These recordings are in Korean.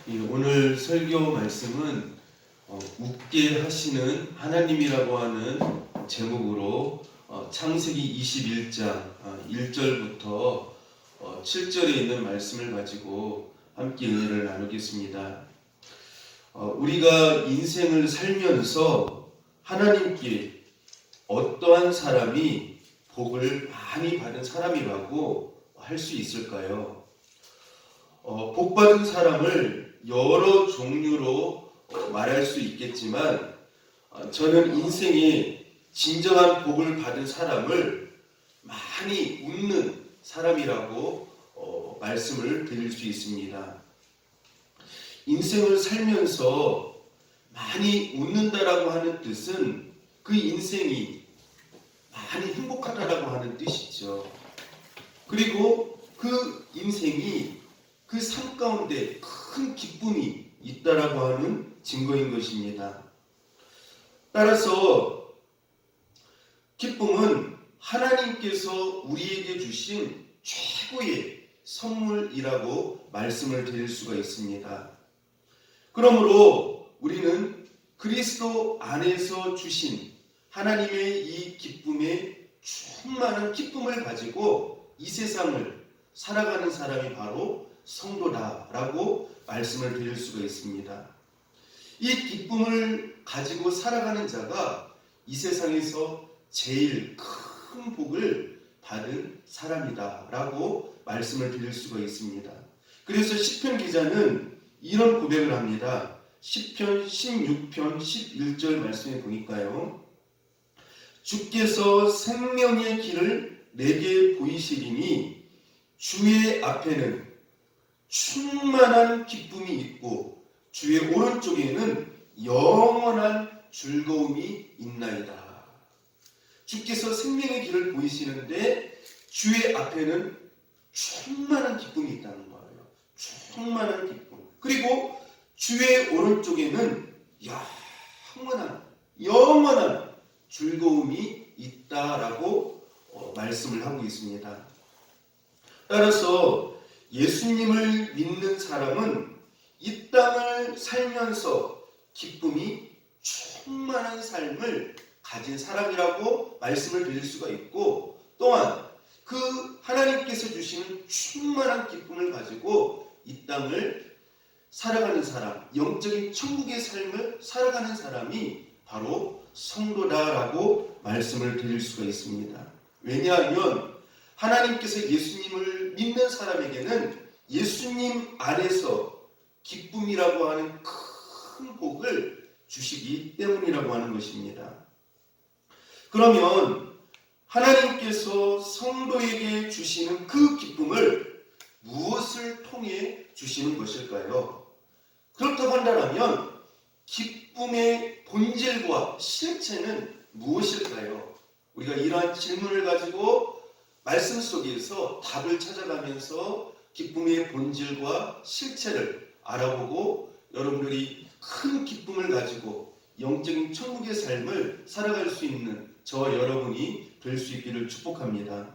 오늘 설교 말씀은 웃게 하시는 하나님이라고 하는 제목으로 창세기 21장 1절부터 7절에 있는 말씀을 가지고 함께 은혜를 나누겠습니다. 우리가 인생을 살면서 하나님께 어떠한 사람이 복을 많이 받은 사람이라고 할 수 있을까요? 복 받은 사람을 여러 종류로 말할 수 있겠지만 저는 인생에 진정한 복을 받은 사람을 많이 웃는 사람이라고 말씀을 드릴 수 있습니다. 인생을 살면서 많이 웃는다라고 하는 뜻은 그 인생이 많이 행복하다라고 하는 뜻이죠. 그리고 그 인생이 그 삶 가운데 큰 기쁨이 있다라고 하는 증거인 것입니다. 따라서 기쁨은 하나님께서 우리에게 주신 최고의 선물이라고 말씀을 드릴 수가 있습니다. 그러므로 우리는 그리스도 안에서 주신 하나님의 이 기쁨에 충만한 기쁨을 가지고 이 세상을 살아가는 사람이 바로 성도다라고 말씀을 드릴 수가 있습니다. 이 기쁨을 가지고 살아가는 자가 이 세상에서 제일 큰 복을 받은 사람이다라고 말씀을 드릴 수가 있습니다. 그래서 시편 기자는 이런 고백을 합니다. 시편 16편 11절 말씀에 보니까요. 주께서 생명의 길을 내게 보이시리니 주의 앞에는 충만한 기쁨이 있고 주의 오른쪽에는 영원한 즐거움이 있나이다. 주께서 생명의 길을 보이시는데 주의 앞에는 충만한 기쁨이 있다는 거예요. 충만한 기쁨. 그리고 주의 오른쪽에는 영원한 즐거움이 있다라고 말씀을 하고 있습니다. 따라서 예수님을 믿는 사람은 이 땅을 살면서 기쁨이 충만한 삶을 가진 사람이라고 말씀을 드릴 수가 있고, 또한 그 하나님께서 주시는 충만한 기쁨을 가지고 이 땅을 살아가는 사람, 영적인 천국의 삶을 살아가는 사람이 바로 성도다라고 말씀을 드릴 수가 있습니다. 왜냐하면 하나님께서 예수님을 믿는 사람에게는 예수님 안에서 기쁨이라고 하는 큰 복을 주시기 때문이라고 하는 것입니다. 그러면 하나님께서 성도에게 주시는 그 기쁨을 무엇을 통해 주시는 것일까요? 그렇다고 한다면 기쁨의 본질과 실체는 무엇일까요? 우리가 이러한 질문을 가지고 말씀 속에서 답을 찾아가면서 기쁨의 본질과 실체를 알아보고 여러분들이 큰 기쁨을 가지고 영적인 천국의 삶을 살아갈 수 있는 저와 여러분이 될 수 있기를 축복합니다.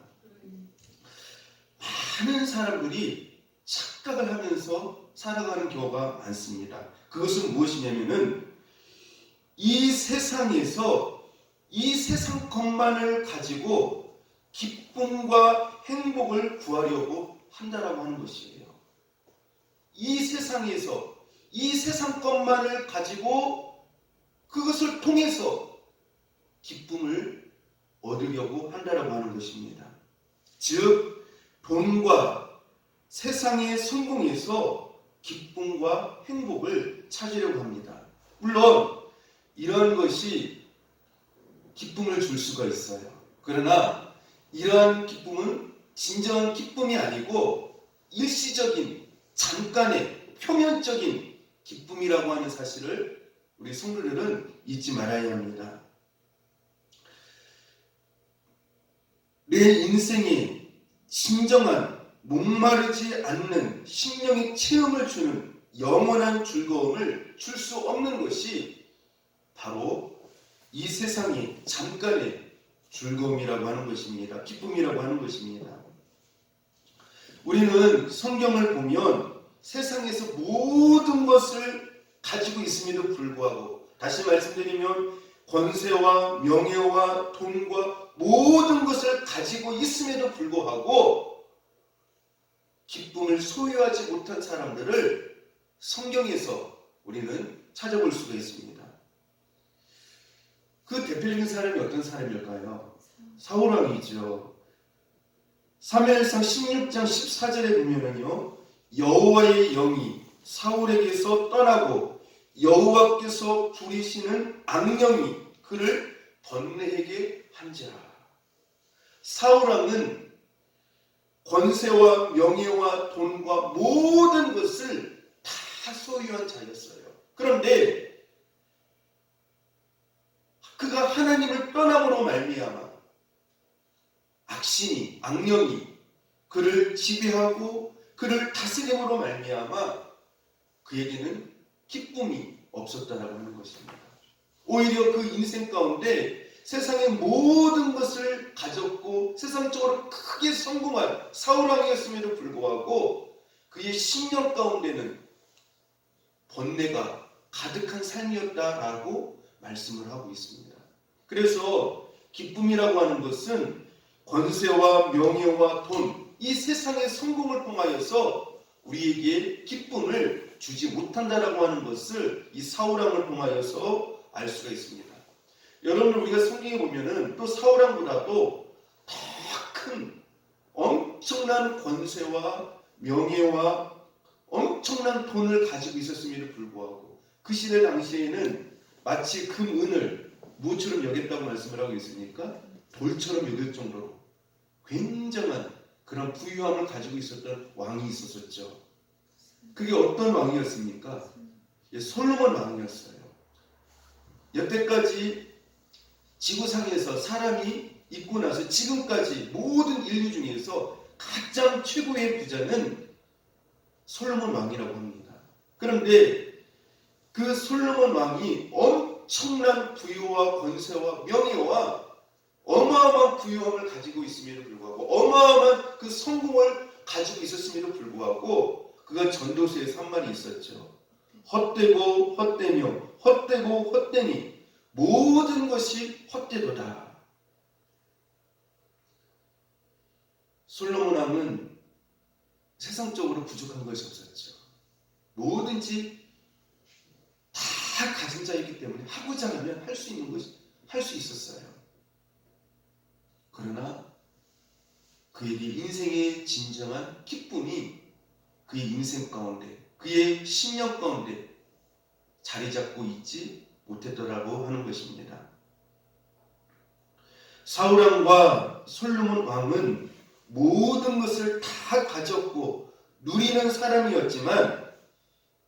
많은 사람들이 착각을 하면서 살아가는 경우가 많습니다. 그것은 무엇이냐면은 이 세상에서 이 세상 것만을 가지고 기쁨과 행복을 구하려고 한다라고 하는 것이에요. 이 세상에서 이 세상 것만을 가지고 그것을 통해서 기쁨을 얻으려고 한다라고 하는 것입니다. 즉 돈과 세상의 성공에서 기쁨과 행복을 찾으려고 합니다. 물론 이런 것이 기쁨을 줄 수가 있어요. 그러나 이러한 기쁨은 진정한 기쁨이 아니고 일시적인 잠깐의 표면적인 기쁨이라고 하는 사실을 우리 성도들은 잊지 말아야 합니다. 내 인생에 진정한 목마르지 않는 심령의 체험을 주는 영원한 즐거움을 줄 수 없는 것이 바로 이 세상의 잠깐의 즐거움이라고 하는 것입니다. 기쁨이라고 하는 것입니다. 우리는 성경을 보면 세상에서 모든 것을 가지고 있음에도 불구하고, 다시 말씀드리면 권세와 명예와 돈과 모든 것을 가지고 있음에도 불구하고 기쁨을 소유하지 못한 사람들을 성경에서 우리는 찾아볼 수가 있습니다. 그 대표적인 사람이 어떤 사람일까요? 사울왕이죠. 사무엘상 16장 14절에 보면은요, 여호와의 영이 사울에게서 떠나고 여호와께서 부리시는 악령이 그를 번뇌하게 한지라. 사울왕은 권세와 명예와 돈과 모든 것을 다 소유한 자였어요. 그런데 그가 하나님을 떠남으로 말미암아 악신이, 악령이 그를 지배하고 그를 다스림으로 말미암아 그에게는 기쁨이 없었다라고 하는 것입니다. 오히려 그 인생 가운데 세상의 모든 것을 가졌고 세상적으로 크게 성공한 사울왕이었음에도 불구하고 그의 심령 가운데는 번뇌가 가득한 삶이었다라고 말씀을 하고 있습니다. 그래서 기쁨이라고 하는 것은 권세와 명예와 돈, 이 세상의 성공을 통하여서 우리에게 기쁨을 주지 못한다라고 하는 것을 이 사울왕을 통하여서 알 수가 있습니다. 여러분, 우리가 성경에 보면은 또 사울왕보다도 더 큰 엄청난 권세와 명예와 엄청난 돈을 가지고 있었음에도 불구하고 그 시대 당시에는 마치 금은을 무엇처럼 여겼다고 말씀을 하고 있습니까? 돌처럼 여길 정도로 굉장한 그런 부유함을 가지고 있었던 왕이 있었었죠. 그게 어떤 왕이었습니까? 솔로몬 왕이었어요. 여태까지 지구상에서 사람이 있고 나서 지금까지 모든 인류 중에서 가장 최고의 부자는 솔로몬 왕이라고 합니다. 그런데 그 솔로몬 왕이 엄청난 부유와 권세와 명예와 어마어마한 부유함을 가지고 있음에도 불구하고 어마어마한 그 성공을 가지고 있었음에도 불구하고 그가 전도서에 한 말이 있었죠. 헛되고 헛되며 헛되고 헛되니 모든 것이 헛되도다. 솔로몬 왕은 세상적으로 부족한 것이 없었죠. 뭐든지 다 가진 자이기 때문에 하고자 하면 할 수 있는 것이 할 수 있었어요. 그러나 그에게 인생의 진정한 기쁨이 그의 인생 가운데, 그의 심령 가운데 자리 잡고 있지 못했더라고 하는 것입니다. 사울왕과 솔로몬 왕은 모든 것을 다 가졌고 누리는 사람이었지만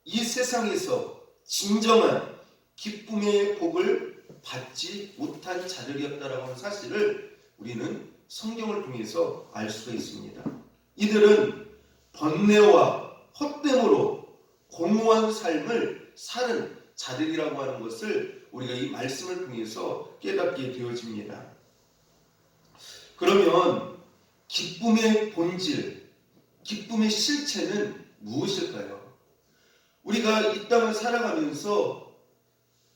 이 세상에서 진정한 기쁨의 복을 받지 못한 자들이었다라고 하는 사실을 우리는 성경을 통해서 알 수가 있습니다. 이들은 번뇌와 헛됨으로 공허한 삶을 사는 자들이라고 하는 것을 우리가 이 말씀을 통해서 깨닫게 되어집니다. 그러면 기쁨의 본질, 기쁨의 실체는 무엇일까요? 우리가 이 땅을 살아가면서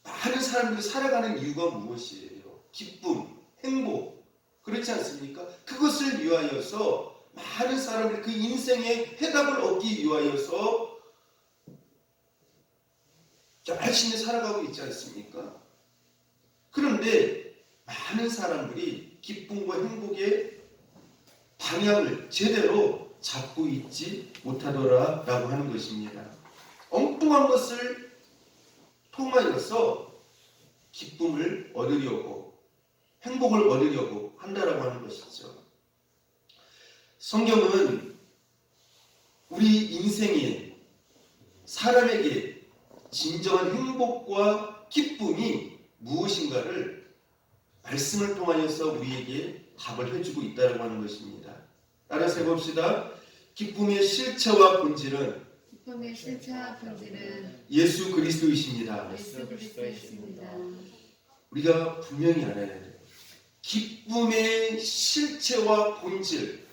많은 사람들이 살아가는 이유가 무엇이에요? 기쁨, 행복, 그렇지 않습니까? 그것을 위하여서 많은 사람들이 그 인생의 해답을 얻기 위하여서 열심히 살아가고 있지 않습니까? 그런데 많은 사람들이 기쁨과 행복의 방향을 제대로 잡고 있지 못하더라라고 하는 것입니다. 엉뚱한 것을 통하여서 기쁨을 얻으려고, 행복을 얻으려고 한다라고 하는 것이죠. 성경은 우리 인생에 사람에게 진정한 행복과 기쁨이 무엇인가를 말씀을 통하여서 우리에게 답을 해주고 있다고 하는 것입니다. 따라서 해봅시다. 기쁨의 실체와 본질은 예수 그리스도이십니다. 우리가 분명히 알아야 돼요. 기쁨의 실체와 본질,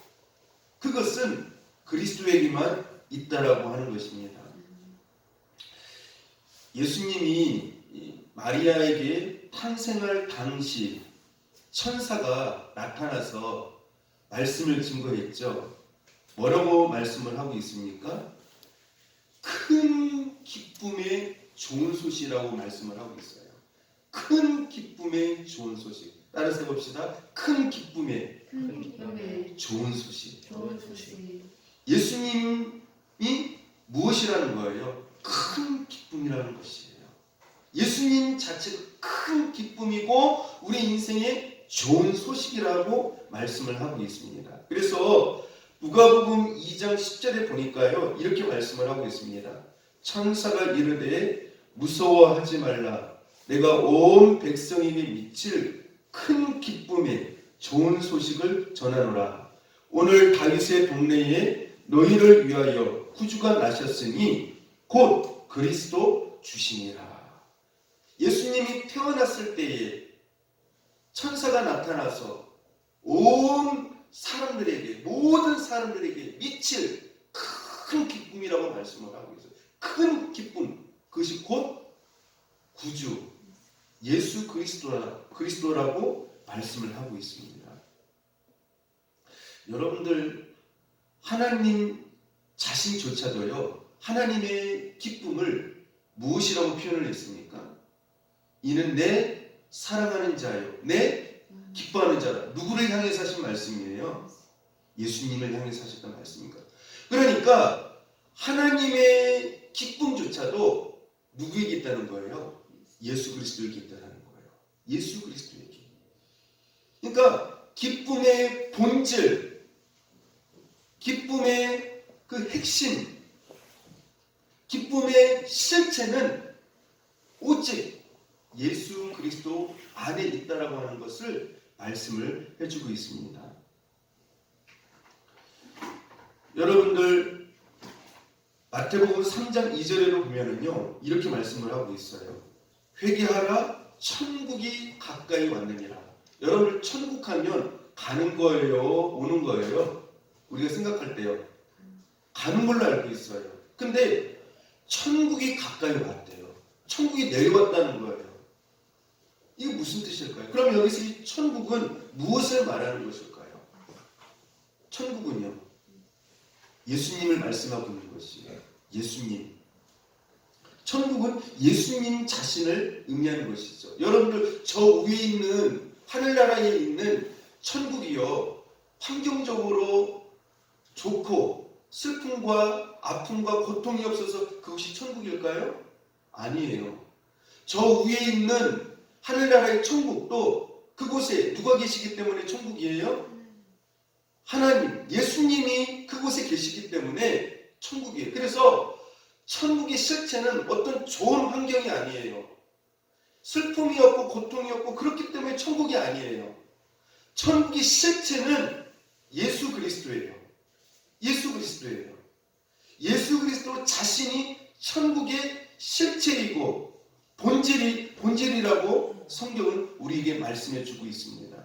그것은 그리스도에게만 있다라고 하는 것입니다. 예수님이 마리아에게 탄생할 당시 천사가 나타나서 말씀을 증거했죠. 뭐라고 말씀을 하고 있습니까? 큰 기쁨의 좋은 소식이라고 말씀을 하고 있어요. 큰 기쁨의 좋은 소식. 따라서 해봅시다. 큰 기쁨의 좋은 소식. 예수님이 무엇이라는 거예요? 큰 기쁨이라는 것이에요. 예수님 자체가 큰 기쁨이고 우리 인생의 좋은 소식이라고 말씀을 하고 있습니다. 그래서 누가복음 2장 10절에 보니까요, 이렇게 말씀을 하고 있습니다. 천사가 이르되 무서워하지 말라. 내가 온 백성에게 미칠 큰 기쁨의 좋은 소식을 전하노라. 오늘 다윗의 동네에 너희를 위하여 구주가 나셨으니 곧 그리스도 주시니라. 예수님이 태어났을 때에 천사가 나타나서 온 사람들에게, 모든 사람들에게 미칠 큰 기쁨이라고 말씀을 하고 있어요. 큰 기쁨, 그것이 곧 구주 예수 그리스도라고 말씀을 하고 있습니다. 여러분들, 하나님 자신조차도요, 하나님의 기쁨을 무엇이라고 표현을 했습니까? 이는 내 사랑하는 자요, 내 기뻐하는 자라. 누구를 향해서 하신 말씀이에요? 예수님을 향해서 하셨던 말씀입니다. 그러니까 하나님의 기쁨조차도 누구에게 있다는 거예요? 예수 그리스도에게 있다는 거예요. 예수 그리스도에게. 그러니까 기쁨의 본질, 기쁨의 그 핵심, 기쁨의 실체는 오직 예수 그리스도 안에 있다라고 하는 것을 말씀을 해주고 있습니다. 여러분들, 마태복음 3장 2절에도 보면은요, 이렇게 말씀을 하고 있어요. 회개하라, 천국이 가까이 왔느니라. 여러분들, 천국 하면 가는 거예요, 오는 거예요? 우리가 생각할 때요, 가는 걸로 알고 있어요. 근데 천국이 가까이 왔대요. 천국이 내려왔다는 거예요. 이게 무슨 뜻일까요? 그럼 여기서 이 천국은 무엇을 말하는 것일까요? 천국은요, 예수님을 말씀하고 있는 것이에요. 예수님. 천국은 예수님 자신을 의미하는 것이죠. 여러분들, 저 위에 있는 하늘나라에 있는 천국이요, 환경적으로 좋고 슬픔과 아픔과 고통이 없어서 그것이 천국일까요? 아니에요. 저 위에 있는 하늘나라의 천국도 그곳에 누가 계시기 때문에 천국이에요? 하나님, 예수님이 그곳에 계시기 때문에 천국이에요. 그래서 천국의 실체는 어떤 좋은 환경이 아니에요. 슬픔이 없고 고통이 없고 그렇기 때문에 천국이 아니에요. 천국의 실체는 예수 그리스도예요. 예수 그리스도예요. 예수 그리스도 자신이 천국의 실체이고 본질이라고 성경은 우리에게 말씀해 주고 있습니다.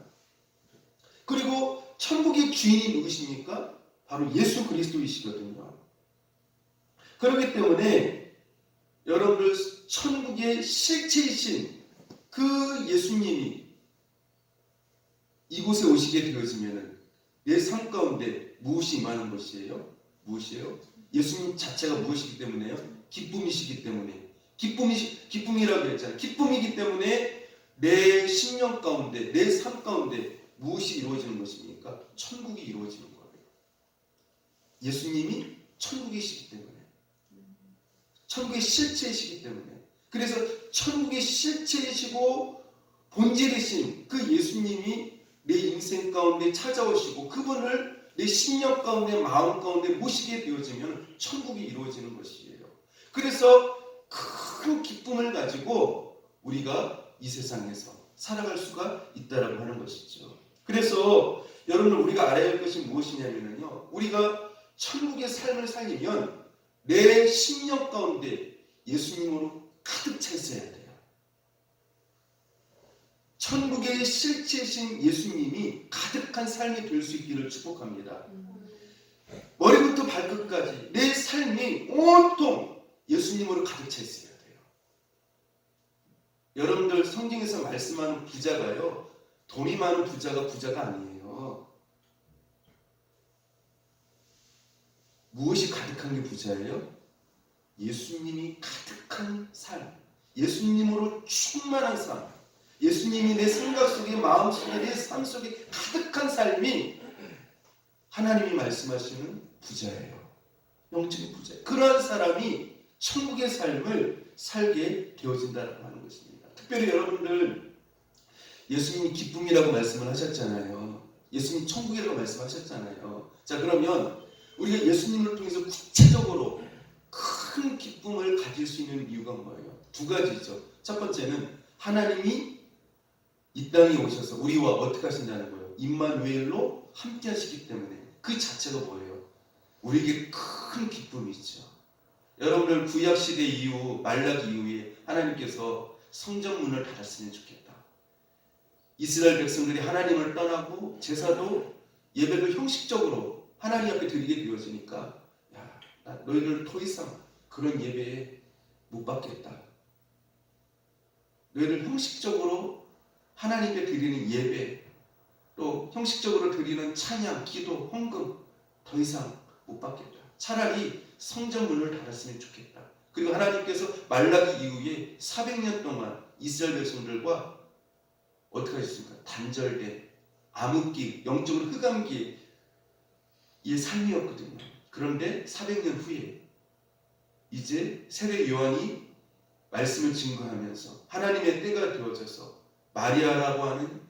그리고 천국의 주인이 누구십니까? 바로 예수 그리스도이시거든요. 그렇기 때문에 여러분들, 천국의 실체이신 그 예수님이 이곳에 오시게 되어지면 내 삶 가운데 무엇이 임하는 것이에요? 무엇이에요? 예수님 자체가 무엇이기 때문에요? 기쁨이시기 때문에. 기쁨이라고 했잖아요. 기쁨이기 때문에 내 심령 가운데, 내 삶 가운데 무엇이 이루어지는 것입니까? 천국이 이루어지는 거예요. 예수님이 천국이시기 때문에. 천국의 실체이시기 때문에. 그래서 천국의 실체이시고 본질이신 그 예수님이 내 인생 가운데 찾아오시고 그분을 내 심령 가운데, 마음 가운데 모시게 되어지면 천국이 이루어지는 것이에요. 그래서 큰 기쁨을 가지고 우리가 이 세상에서 살아갈 수가 있다라고 하는 것이죠. 그래서 여러분, 우리가 알아야 할 것이 무엇이냐면요, 우리가 천국의 삶을 살려면 내 심령 가운데 예수님으로 가득 차 있어야 돼요. 천국의 실체이신 예수님이 가득한 삶이 될 수 있기를 축복합니다. 머리부터 발끝까지 발끝까지 내 삶이 온통 예수님으로 가득 차 있어야 돼요. 여러분들 성경에서 말씀하는 부자가요, 돈이 많은 부자가 아니에요. 무엇이 가득한 게 부자예요? 예수님이 가득한 삶, 예수님으로 충만한 삶, 예수님이 내 생각 속에, 마음 속에, 내 삶 속에 가득한 삶이 하나님이 말씀하시는 부자예요. 영적인 부자. 그러한 사람이 천국의 삶을 살게 되어진다고 하는 것입니다. 특별히 여러분들 예수님이 기쁨이라고 말씀을 하셨잖아요. 예수님 천국이라고 말씀하셨잖아요. 자, 그러면 우리가 예수님을 통해서 구체적으로 큰 기쁨을 가질 수 있는 이유가 뭐예요? 두 가지죠. 첫 번째는 하나님이 이 땅에 오셔서 우리와 어떻게 하신다는 거예요? 임마누엘로 함께 하시기 때문에 그 자체가 뭐예요? 우리에게 큰 기쁨이 있죠. 여러분들 구약시대 이후 말라기 이후에 하나님께서 성전문을 닫았으면 좋겠다. 이스라엘 백성들이 하나님을 떠나고 제사도 예배도 형식적으로 하나님 앞에 드리게 되어지니까 너희들 더 이상 그런 예배에 못 받겠다. 너희들 형식적으로 하나님께 드리는 예배, 또 형식적으로 드리는 찬양, 기도, 헌금 더 이상 못 받겠다. 차라리 성전문을 닫았으면 좋겠다. 그리고 하나님께서 말라기 이후에 400년 동안 이스라엘 백성들과 어떻게 하셨습니까? 단절된 암흑기, 영적으로 흑암기의 삶이었거든요. 그런데 400년 후에 이제 세례 요한이 말씀을 증거하면서 하나님의 때가 되어져서 마리아라고 하는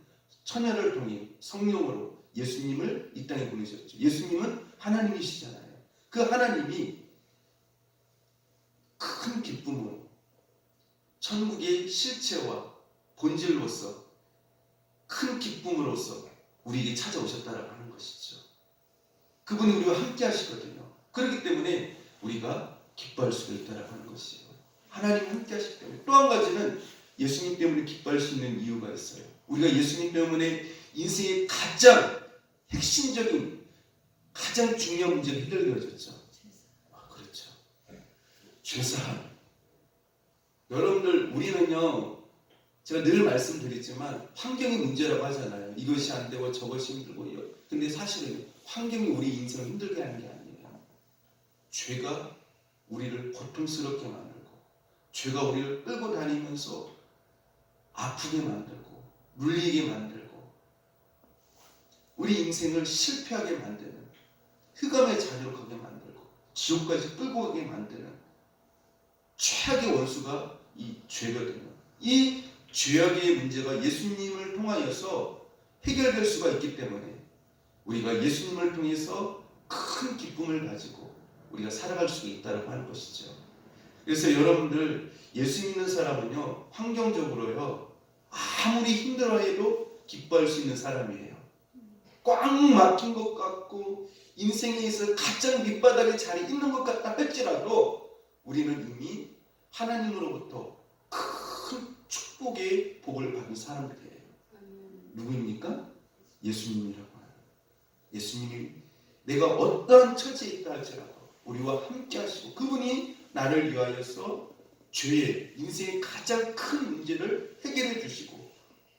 처녀를 통해 성령으로 예수님을 이 땅에 보내셨죠. 예수님은 하나님이시잖아요. 그 하나님이 큰 기쁨으로 천국의 실체와 본질로서 큰 기쁨으로서 우리에게 찾아오셨다라고 하는 것이죠. 그분이 우리와 함께 하시거든요. 그렇기 때문에 우리가 기뻐할 수가 있다라고 하는 것이에요. 하나님 함께 하시기 때문에. 또 한 가지는 예수님 때문에 기뻐할 수 있는 이유가 있어요. 우리가 예수님 때문에 인생의 가장 핵심적인, 가장 중요한 문제가 해결되어졌죠. 그렇죠. 죄사함. 여러분들 우리는요, 제가 늘 말씀드리지만 환경이 문제라고 하잖아요. 이것이 안 되고 저것이 힘들고. 근데 사실은 환경이 우리 인생을 힘들게 하는 게 아니에요. 죄가 우리를 고통스럽게 만들고, 죄가 우리를 끌고 다니면서 아프게 만들고, 물리게 만들고, 우리 인생을 실패하게 만드는, 흑암의 자녀로 가게 만들고, 지옥까지 끌고 가게 만드는 최악의 원수가 이 죄거든요. 이 죄악의 문제가 예수님을 통하여서 해결될 수가 있기 때문에 우리가 예수님을 통해서 큰 기쁨을 가지고 우리가 살아갈 수 있다고 하는 것이죠. 그래서 여러분들 예수 믿는 사람은요, 환경적으로요, 아무리 힘들어해도 기뻐할 수 있는 사람이에요. 꽉 막힌 것 같고 인생에 있어 가장 밑바닥에 자리 있는 것 같다 할지라도 우리는 이미 하나님으로부터 큰 축복의 복을 받은 사람들이에요. 누구입니까? 예수님이라고 하는. 예수님이 내가 어떠한 처지에 있다 할지라도 우리와 함께 하시고 그분이 나를 위하여서 죄의 인생의 가장 큰 문제를 해결해 주시고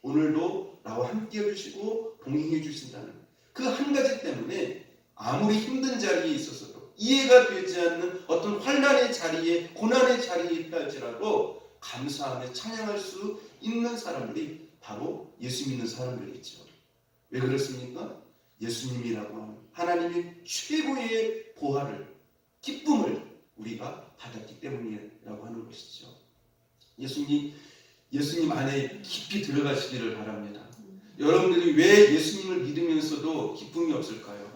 오늘도 나와 함께 해주시고 동행해 주신다는 그 한 가지 때문에 아무리 힘든 자리에 있어서도 이해가 되지 않는 어떤 환난의 자리에 고난의 자리에 있다 할지라도 감사하며 찬양할 수 있는 사람들이 바로 예수 믿는 사람들이죠. 왜 그렇습니까? 예수님이라고 하는 하나님의 최고의 보화를, 기쁨을 우리가 받았기 때문이라고 하는 것이죠. 예수님 안에 깊이 들어가시기를 바랍니다. 여러분들이 왜 예수님을 믿으면서도 기쁨이 없을까요?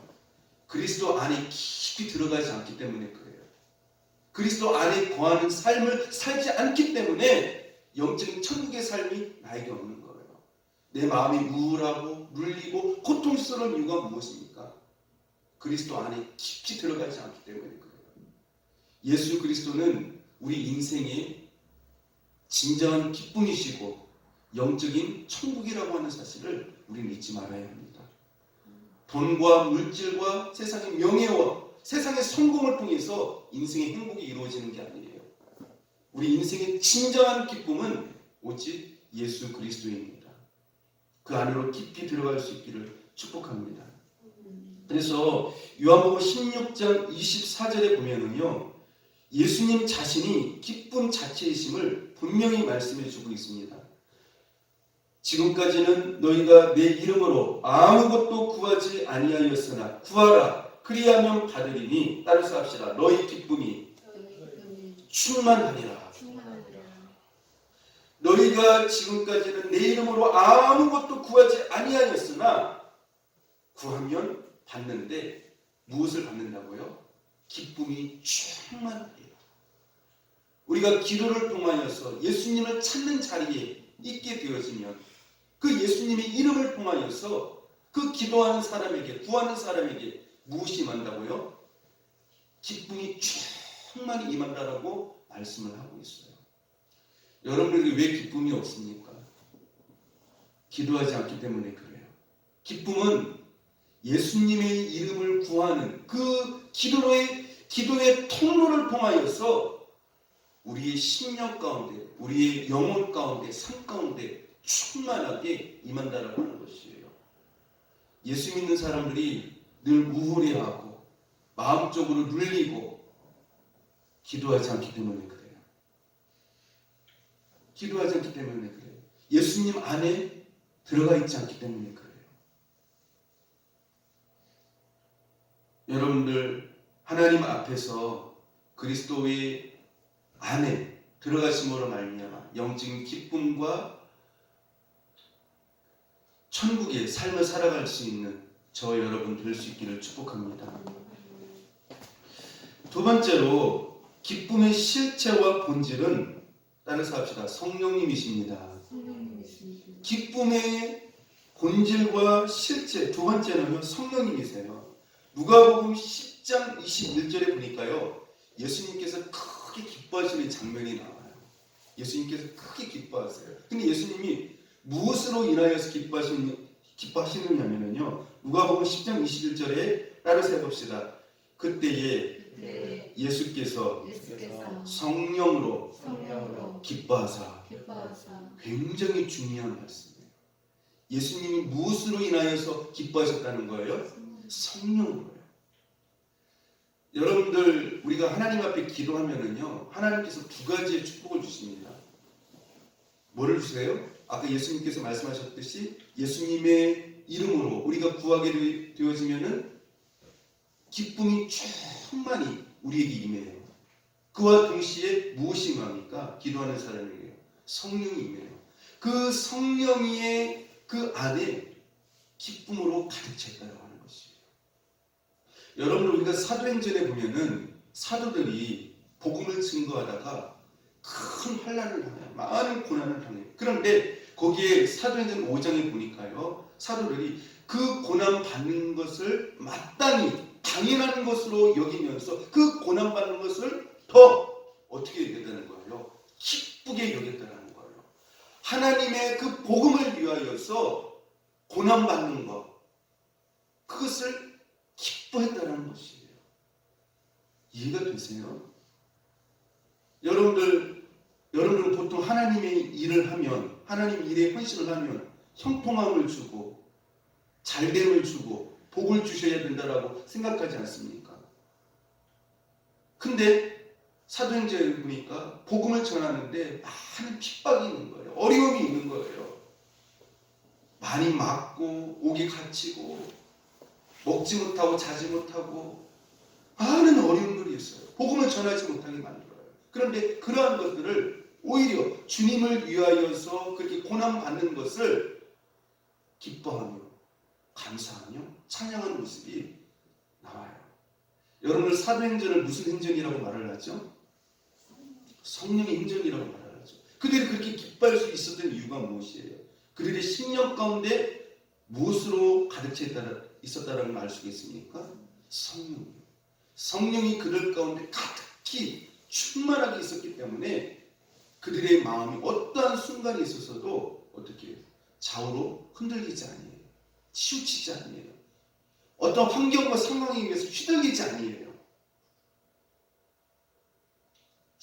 그리스도 안에 깊이 들어가지 않기 때문에 그래요. 그리스도 안에 거하는 삶을 살지 않기 때문에 영적인 천국의 삶이 나에게 없는 거예요. 내 마음이 우울하고 눌리고 고통스러운 이유가 무엇입니까? 그리스도 안에 깊이 들어가지 않기 때문에 그래요. 예수 그리스도는 우리 인생의 진정한 기쁨이시고 영적인 천국이라고 하는 사실을 우리는 잊지 말아야 합니다. 돈과 물질과 세상의 명예와 세상의 성공을 통해서 인생의 행복이 이루어지는 게 아니에요. 우리 인생의 진정한 기쁨은 오직 예수 그리스도입니다. 그 안으로 깊이 들어갈 수 있기를 축복합니다. 그래서 요한복음 16장 24절에 보면은요, 예수님 자신이 기쁨 자체이심을 분명히 말씀해 주고 있습니다. 지금까지는 너희가 내 이름으로 아무것도 구하지 아니하였으나 구하라 그리하면 받으리니, 따라서 합시다. 너희 기쁨이 충만하리라. 너희가 지금까지는 내 이름으로 아무것도 구하지 아니하였으나 구하면 받는데 무엇을 받는다고요? 기쁨이 충만하리라. 우리가 기도를 통하여서 예수님을 찾는 자리에 있게 되어지면 그 예수님의 이름을 통하여서 그 기도하는 사람에게, 구하는 사람에게 무엇이 임한다고요? 기쁨이 충만히 임한다라고 말씀을 하고 있어요. 여러분들에게 왜 기쁨이 없습니까? 기도하지 않기 때문에 그래요. 기쁨은 예수님의 이름을 구하는 그 기도의 통로를 통하여서 우리의 심령 가운데, 우리의 영혼 가운데, 삶 가운데 충만하게 임한다라고 하는 것이에요. 예수 믿는 사람들이 늘 우울해하고 마음적으로 눌리고 기도하지 않기 때문에 그래요. 기도하지 않기 때문에 그래요. 예수님 안에 들어가 있지 않기 때문에 그래요. 여러분들 하나님 앞에서 그리스도의 안에 들어가심으로 말미암아 영적인 기쁨과 천국의 삶을 살아갈 수 있는 저 여러분 될 수 있기를 축복합니다. 두 번째로 기쁨의 실체와 본질은 따라서 합시다. 성령님이십니다. 기쁨의 본질과 실체 두 번째는 성령님이세요. 누가복음 10장 21절에 보니까요, 예수님께서 크게 기뻐하시는 장면이 나와요. 예수님께서 크게 기뻐하세요. 근데 예수님이 무엇으로 인하여서 기뻐하시느냐면요, 누가복음 10장 21절에 따라서 해봅시다. 그때에 예수께서 성령으로 기뻐하사. 굉장히 중요한 말씀이에요. 예수님이 무엇으로 인하여서 기뻐하셨다는 거예요? 성령으로요. 여러분들 우리가 하나님 앞에 기도하면은요, 하나님께서 두 가지의 축복을 주십니다. 뭐를 주세요? 아까 예수님께서 말씀하셨듯이 예수님의 이름으로 우리가 구하게 되어지면은 기쁨이 충만히 우리에게 임해요. 그와 동시에 무엇이 임합니까? 기도하는 사람에게 성령이 임해요. 그 성령의 그 안에 기쁨으로 가득 찼다고 하는 것이에요. 여러분, 우리가 사도행전에 보면은 사도들이 복음을 증거하다가 큰 환난을 당해요. 많은 고난을 당해요. 그런데 거기에 사도행전 5장에 보니까요, 사도들이 그 고난 받는 것을 마땅히 당연한 것으로 여기면서 그 고난 받는 것을 더 어떻게 여겼다는 거예요? 기쁘게 여겼다는 거예요. 하나님의 그 복음을 위하여서 고난 받는 것, 그것을 기뻐했다는 것이에요. 이해가 되세요? 여러분들은 보통 하나님의 일을 하면, 하나님 일에 헌신을 하면 형통함을 주고 잘됨을 주고 복을 주셔야 된다라고 생각하지 않습니까? 근데 사도행전에 보니까 복음을 전하는데 많은 핍박이 있는 거예요. 어려움이 있는 거예요. 많이 맞고 옥에 갇히고 먹지 못하고 자지 못하고 많은 어려움들이 있어요. 복음을 전하지 못하게 만들어요. 그런데 그러한 것들을 오히려 주님을 위하여서 그렇게 고난받는 것을 기뻐하며 감사하며 찬양하는 모습이 나와요. 여러분들 사도행전을 무슨 행전이라고 말을 하죠? 성령의 행전이라고 말을 하죠. 그들이 그렇게 기뻐할 수 있었던 이유가 무엇이에요? 그들의 심령 가운데 무엇으로 가득 차 있었다라는 걸 알 수 있겠습니까? 성령이요. 성령이 그들 가운데 가득히 충만하게 있었기 때문에 그들의 마음이 어떠한 순간에 있어서도 어떻게 좌우로 흔들리지 아니에요. 치우치지 아니에요. 어떤 환경과 상황에 의해서 휘둘리지 아니에요.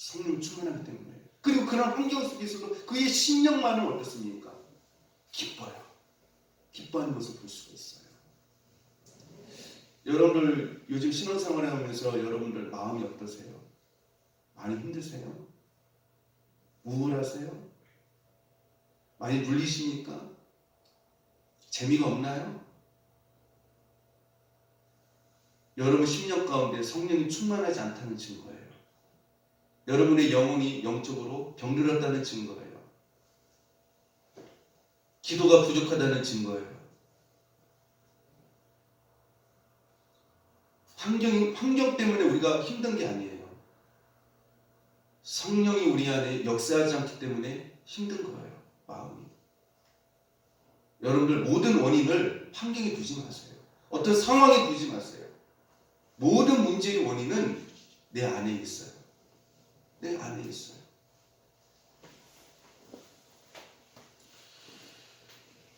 성령 충만하기 때문에. 그리고 그런 환경 속에서도 그의 심령만은 어떻습니까? 기뻐요. 기뻐하는 것을 볼 수가 있어요. 여러분들 요즘 신앙생활을 하면서 여러분들 마음이 어떠세요? 많이 힘드세요? 우울하세요? 많이 물리십니까? 재미가 없나요? 여러분 심령 가운데 성령이 충만하지 않다는 증거예요. 여러분의 영혼이 영적으로 병들었다는 증거예요. 기도가 부족하다는 증거예요. 환경 때문에 우리가 힘든 게 아니에요. 성령이 우리 안에 역사하지 않기 때문에 힘든 거예요. 마음이. 여러분들 모든 원인을 환경에 두지 마세요. 어떤 상황에 두지 마세요. 모든 문제의 원인은 내 안에 있어요. 내 안에 있어요.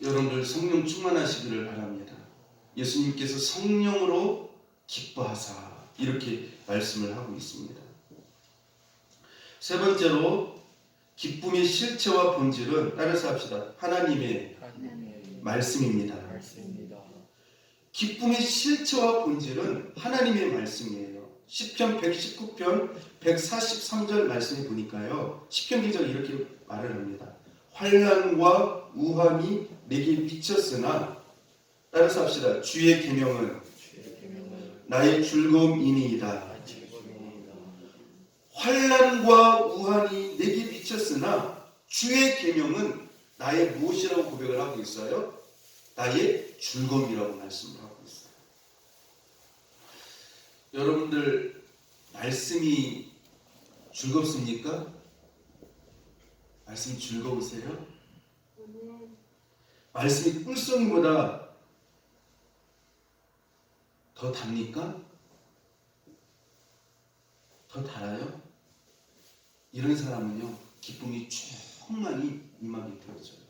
여러분들 성령 충만하시기를 바랍니다. 예수님께서 성령으로 기뻐하사 이렇게 말씀을 하고 있습니다. 세 번째로 기쁨의 실체와 본질은 따라서 합시다. 하나님의 말씀입니다. 기쁨의 실체와 본질은 하나님의 말씀이에요. 시편 119편 143절 말씀에 보니까요. 시편 기자가 이렇게 말을 합니다. 환난과 우환이 내게 미쳤으나 따라서 합시다. 주의 계명은 나의 즐거움이니이다. 환난과 우환이 내게 미쳤으나 주의 계명은 나의 무엇이라고 고백을 하고 있어요? 나의 즐거움이라고 말씀을 하고 있어요. 여러분들 말씀이 즐겁습니까? 말씀이 즐거우세요? 말씀이 꿀송이보다 더 답니까? 더 달아요? 이런 사람은요 기쁨이 충만히 임하게 되어져요.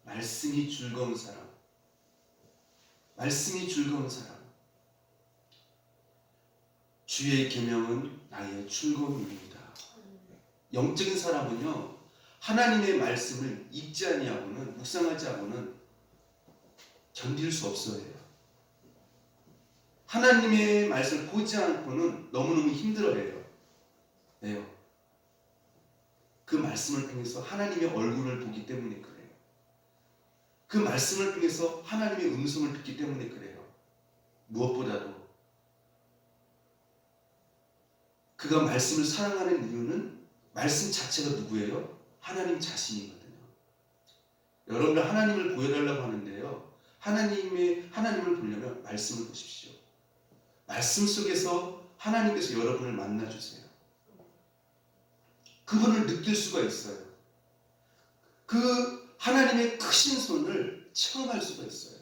말씀이 즐거운 사람, 말씀이 즐거운 사람, 주의 계명은 나의 즐거움입니다. 영적인 사람은요 하나님의 말씀을 읽지 아니하고는 묵상하지 않고는 견딜 수 없어요. 하나님의 말씀을 보지 않고는 너무너무 힘들어해요. 왜요? 그 말씀을 통해서 하나님의 얼굴을 보기 때문에 그래요. 그 말씀을 통해서 하나님의 음성을 듣기 때문에 그래요. 무엇보다도 그가 말씀을 사랑하는 이유는 말씀 자체가 누구예요? 하나님 자신이거든요. 여러분들 하나님을 보여달라고 하는데요. 하나님을 보려면 말씀을 보십시오. 말씀 속에서 하나님께서 여러분을 만나주세요. 그분을 느낄 수가 있어요. 그 하나님의 크신 손을 체험할 수가 있어요.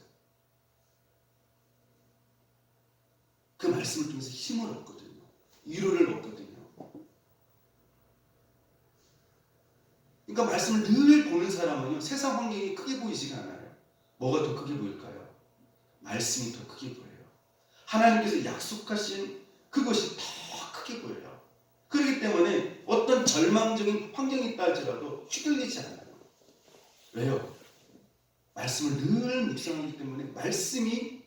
그 말씀을 통해서 힘을 얻거든요. 위로를 얻거든요. 그러니까 말씀을 늘 보는 사람은요. 세상 환경이 크게 보이지가 않아요. 뭐가 더 크게 보일까요? 말씀이 더 크게 보여요. 하나님께서 약속하신 그것이 더 크게 보여요. 그렇기 때문에 어떤 절망적인 환경이 있다 할지라도 휘둘리지 않아요. 왜요? 말씀을 늘 묵상하기 때문에 말씀이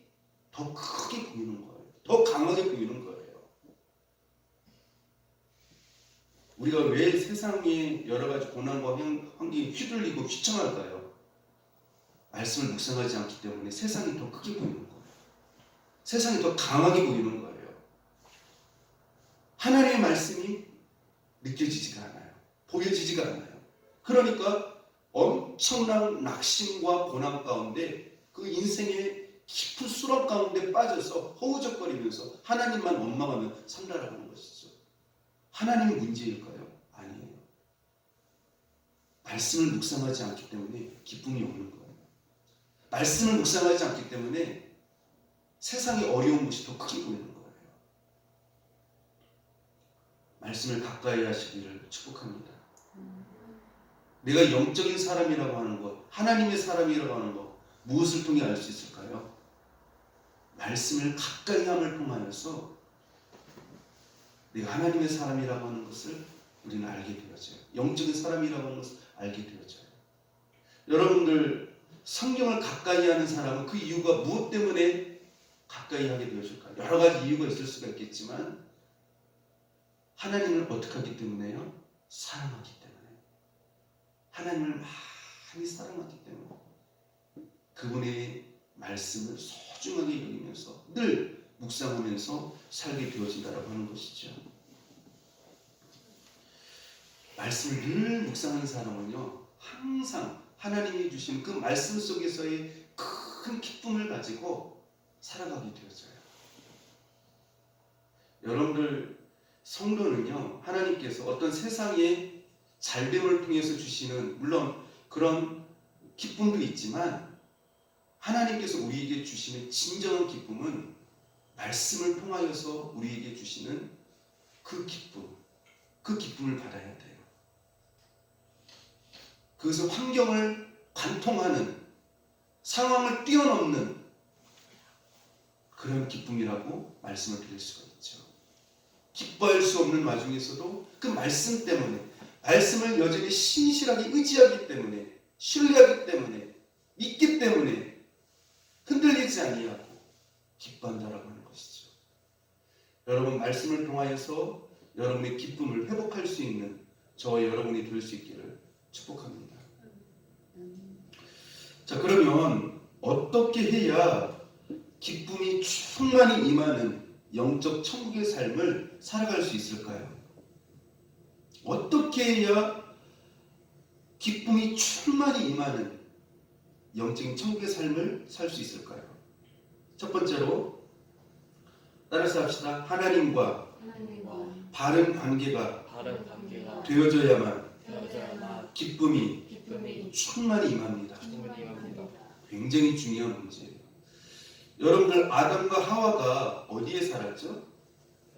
더 크게 보이는 거예요. 더 강하게 보이는 거예요. 우리가 왜 세상에 여러 가지 고난과 환경이 휘둘리고 휘청할까요? 말씀을 묵상하지 않기 때문에 세상이 더 크게 보이는 거예요. 세상이 더 강하게 보이는 거예요. 하나님의 말씀이 느껴지지가 않아요. 보여지지가 않아요. 그러니까 엄청난 낙심과 고난 가운데 그 인생의 깊은 수렁 가운데 빠져서 허우적거리면서 하나님만 원망하며 살아가는 것이죠. 하나님이 문제일까요? 아니에요. 말씀을 묵상하지 않기 때문에 기쁨이 없는 거예요. 말씀을 묵상하지 않기 때문에 세상의 어려운 것이 더 크게 보이는 거예요. 말씀을 가까이 하시기를 축복합니다. 내가 영적인 사람이라고 하는 것, 하나님의 사람이라고 하는 것, 무엇을 통해 알 수 있을까요? 말씀을 가까이 함을 통하여서 내가 하나님의 사람이라고 하는 것을 우리는 알게 되어져요. 영적인 사람이라고 하는 것을 알게 되어져요. 여러분들 성경을 가까이 하는 사람은 그 이유가 무엇 때문에 가까이 하게 되어질까요? 여러 가지 이유가 있을 수가 있겠지만 하나님을 어떻게 하기 때문에요? 사랑하기 때문에. 하나님을 많이 사랑하기 때문에 그분의 말씀을 소중하게 여기면서 늘 묵상하면서 살게 되어진다라고 하는 것이죠. 말씀을 늘 묵상하는 사람은요, 항상 하나님이 주신 그 말씀 속에서의 큰 기쁨을 가지고 살아가게 되어져요. 여러분들 성도는요, 하나님께서 어떤 세상의 잘됨을 통해서 주시는 물론 그런 기쁨도 있지만 하나님께서 우리에게 주시는 진정한 기쁨은 말씀을 통하여서 우리에게 주시는 그 기쁨을 받아야 돼요. 그것은 환경을 관통하는, 상황을 뛰어넘는 그런 기쁨이라고 말씀을 드릴 수가 있죠. 기뻐할 수 없는 와중에서도 그 말씀 때문에, 말씀을 여전히 신실하게 의지하기 때문에, 신뢰하기 때문에, 믿기 때문에 흔들리지 아니하고 기뻐한다라고 하는 것이죠. 여러분, 말씀을 통하여서 여러분의 기쁨을 회복할 수 있는 저와 여러분이 될 수 있기를 축복합니다. 자, 그러면 어떻게 해야 기쁨이 충만히 임하는 영적 천국의 삶을 살아갈 수 있을까요? 어떻게 해야 기쁨이 충만히 임하는 영적인 천국의 삶을 살 수 있을까요? 첫 번째로 따라서 합시다. 하나님과 바른 관계가 되어져야만 기쁨이 충만히 임합니다. 굉장히 중요한 문제예요. 여러분들 아담과 하와가 어디에 살았죠?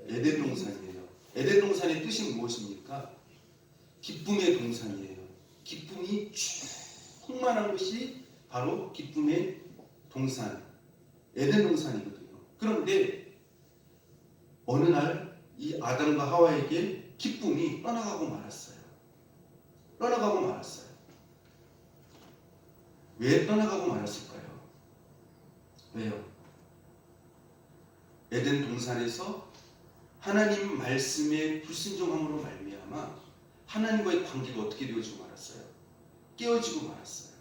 에덴 동산이에요. 에덴 동산의 뜻이 무엇입니까? 기쁨의 동산이에요. 기쁨이 충만한 것이 바로 기쁨의 동산, 에덴 동산이거든요. 그런데 어느 날 이 아담과 하와에게 기쁨이 떠나가고 말았어요. 왜 떠나가고 말았을까요? 왜요? 에덴 동산에서 하나님 말씀에 불순종함으로 말미암아 하나님과의 관계가 어떻게 되어지고 말았어요? 깨어지고 말았어요.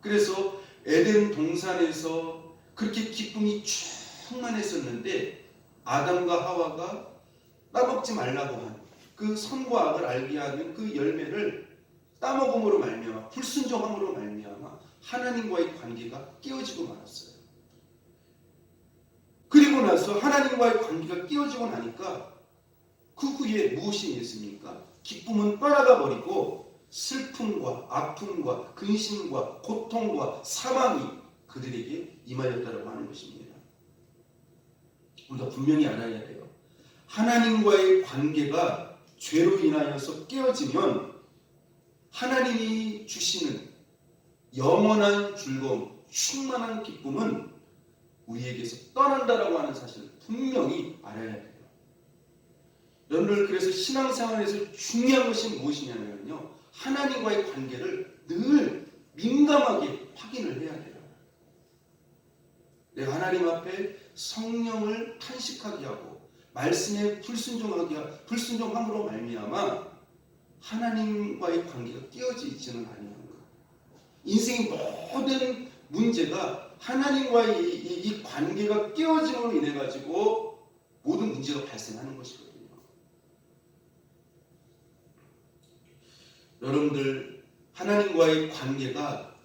그래서 에덴 동산에서 그렇게 기쁨이 충만했었는데 아담과 하와가 따먹지 말라고 한 그 선과 악을 알게 하는 그 열매를 따먹음으로 말미암아 불순종함으로 말미암아 하나님과의 관계가 깨어지고 말았어요. 그리고 나서 하나님과의 관계가 깨어지고 나니까 그 후에 무엇이 있습니까? 기쁨은 떠나가 버리고 슬픔과 아픔과 근심과 고통과 사망이 그들에게 임하였다고 하는 것입니다. 우리가 분명히 알아야 돼요. 하나님과의 관계가 죄로 인하여서 깨어지면 하나님이 주시는 영원한 즐거움, 충만한 기쁨은 우리에게서 떠난다라고 하는 사실을 분명히 알아야 돼요. 여러분들 그래서 신앙생활에서 중요한 것이 무엇이냐면요, 하나님과의 관계를 늘 민감하게 확인을 해야 돼요. 내가 하나님 앞에 성령을 탄식하게 하고 말씀에 불순종함으로 말미암아 하나님과의 관계가 깨어져 있지는 아니하는 것. 인생의 모든 문제가 하나님과의 이 관계가 깨어짐으로 인해 가지고 모든 문제가 발생하는 것이거든요. 여러분들 하나님과의 관계가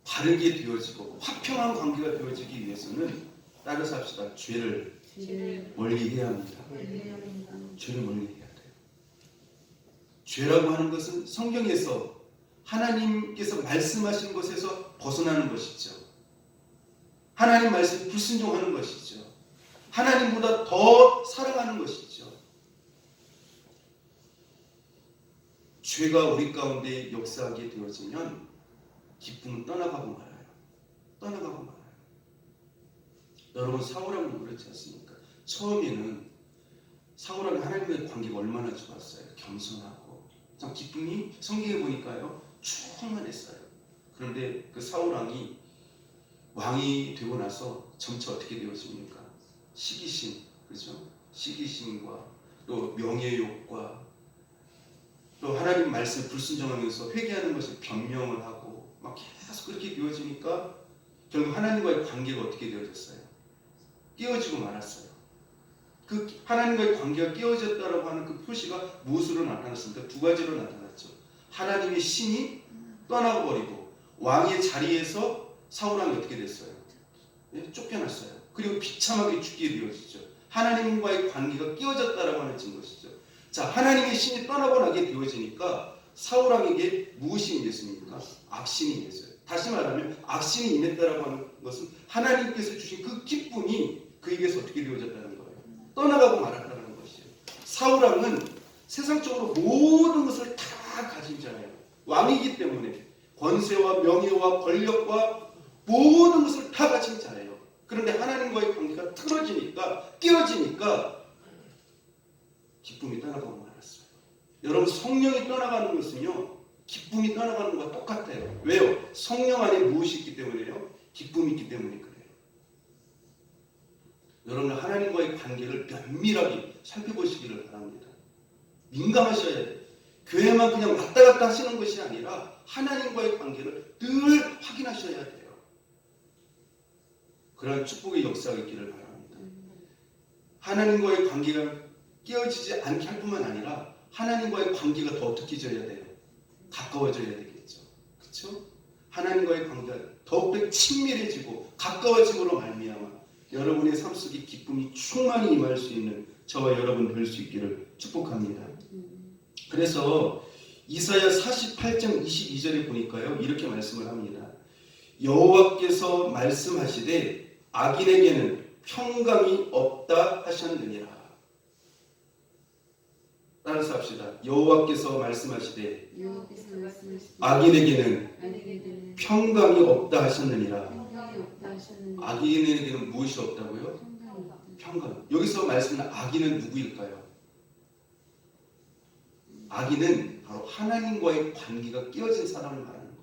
바르게 되어지고 화평한 관계가 되어지기 위해서는 따라서 합시다. 죄를 멀리해야 합니다. 죄를 멀리해야 돼요. 죄라고 하는 것은 성경에서 하나님께서 말씀하신 것에서 벗어나는 것이죠. 하나님 말씀에 불순종하는 것이죠. 하나님보다 더 사랑하는 것이죠. 죄가 우리 가운데 역사하게 되어지면 기쁨은 떠나가고 말아요. 여러분 사울왕도 그렇지 않습니까? 처음에는 사울왕이 하나님 하나님과의 관계가 얼마나 좋았어요. 겸손하고 참 기쁨이 성경에 보니까요 충만했어요. 그런데 그 사울 왕이 되고 나서 점차 어떻게 되었습니까? 시기심, 그렇죠? 시기심과 또 명예욕과 또 하나님 말씀 불순종하면서 회개하는 것을 변명을 하고 막 계속 그렇게 되어지니까 결국 하나님과의 관계가 어떻게 되어졌어요? 깨어지고 말았어요. 그 하나님과의 관계가 깨어졌다라고 하는 그 표시가 무엇으로 나타났습니까? 두 가지로 나타났죠. 하나님의 신이 떠나버리고 왕의 자리에서 사울왕이 어떻게 됐어요? 네? 쫓겨났어요. 그리고 비참하게 죽게 되어지죠. 하나님과의 관계가 깨어졌다라고 하는 것이죠. 자, 하나님의 신이 떠나고 나게 되어지니까 사울왕에게 무엇이 임했습니까? 악신이 임했어요. 다시 말하면 악신이 임했다라고 하는 것은 하나님께서 주신 그 기쁨이 그에게서 어떻게 되어졌다는 거예요. 떠나가고 말았다는 것이에요. 사울왕은 세상적으로 모든 것을 다 가진 자예요. 왕이기 때문에 권세와 명예와 권력과 모든 것을 다 가진 자예요. 그런데 하나님과의 관계가 틀어지니까 깨어지니까 기쁨이 떠나가고 말았어요. 여러분 성령이 떠나가는 것은요 기쁨이 떠나가는 것과 똑같아요. 왜요? 성령 안에 무엇이 있기 때문에요? 기쁨이 있기 때문에 그래요. 여러분 하나님과의 관계를 면밀하게 살펴보시기를 바랍니다. 민감하셔야 돼요. 교회만 그냥 왔다 갔다 하시는 것이 아니라 하나님과의 관계를 늘 확인하셔야 돼요. 그런 축복의 역사가 있기를 바랍니다. 하나님과의 관계가 깨어지지 않게 할 뿐만 아니라 하나님과의 관계가 더 어떻게 져야 돼요? 가까워져야 되겠죠. 그렇죠? 하나님과의 관계가 더욱더 친밀해지고 가까워짐으로 말미암아 여러분의 삶 속에 기쁨이 충만히 임할 수 있는 저와 여러분 될 수 있기를 축복합니다. 그래서 이사야 48장 22절에 보니까요 이렇게 말씀을 합니다. 여호와께서 말씀하시되 악인에게는 평강이 없다 하셨느니라. 따라서 합시다. 여호와께서 말씀하시되 악인에게는 평강이 없다 하셨느니라. 악인에게는 무엇이 없다고요? 평강. 여기서 말씀하는 악인은 누구일까요? 악인은 바로 하나님과의 관계가 깨어진 사람을 말하는 거예요.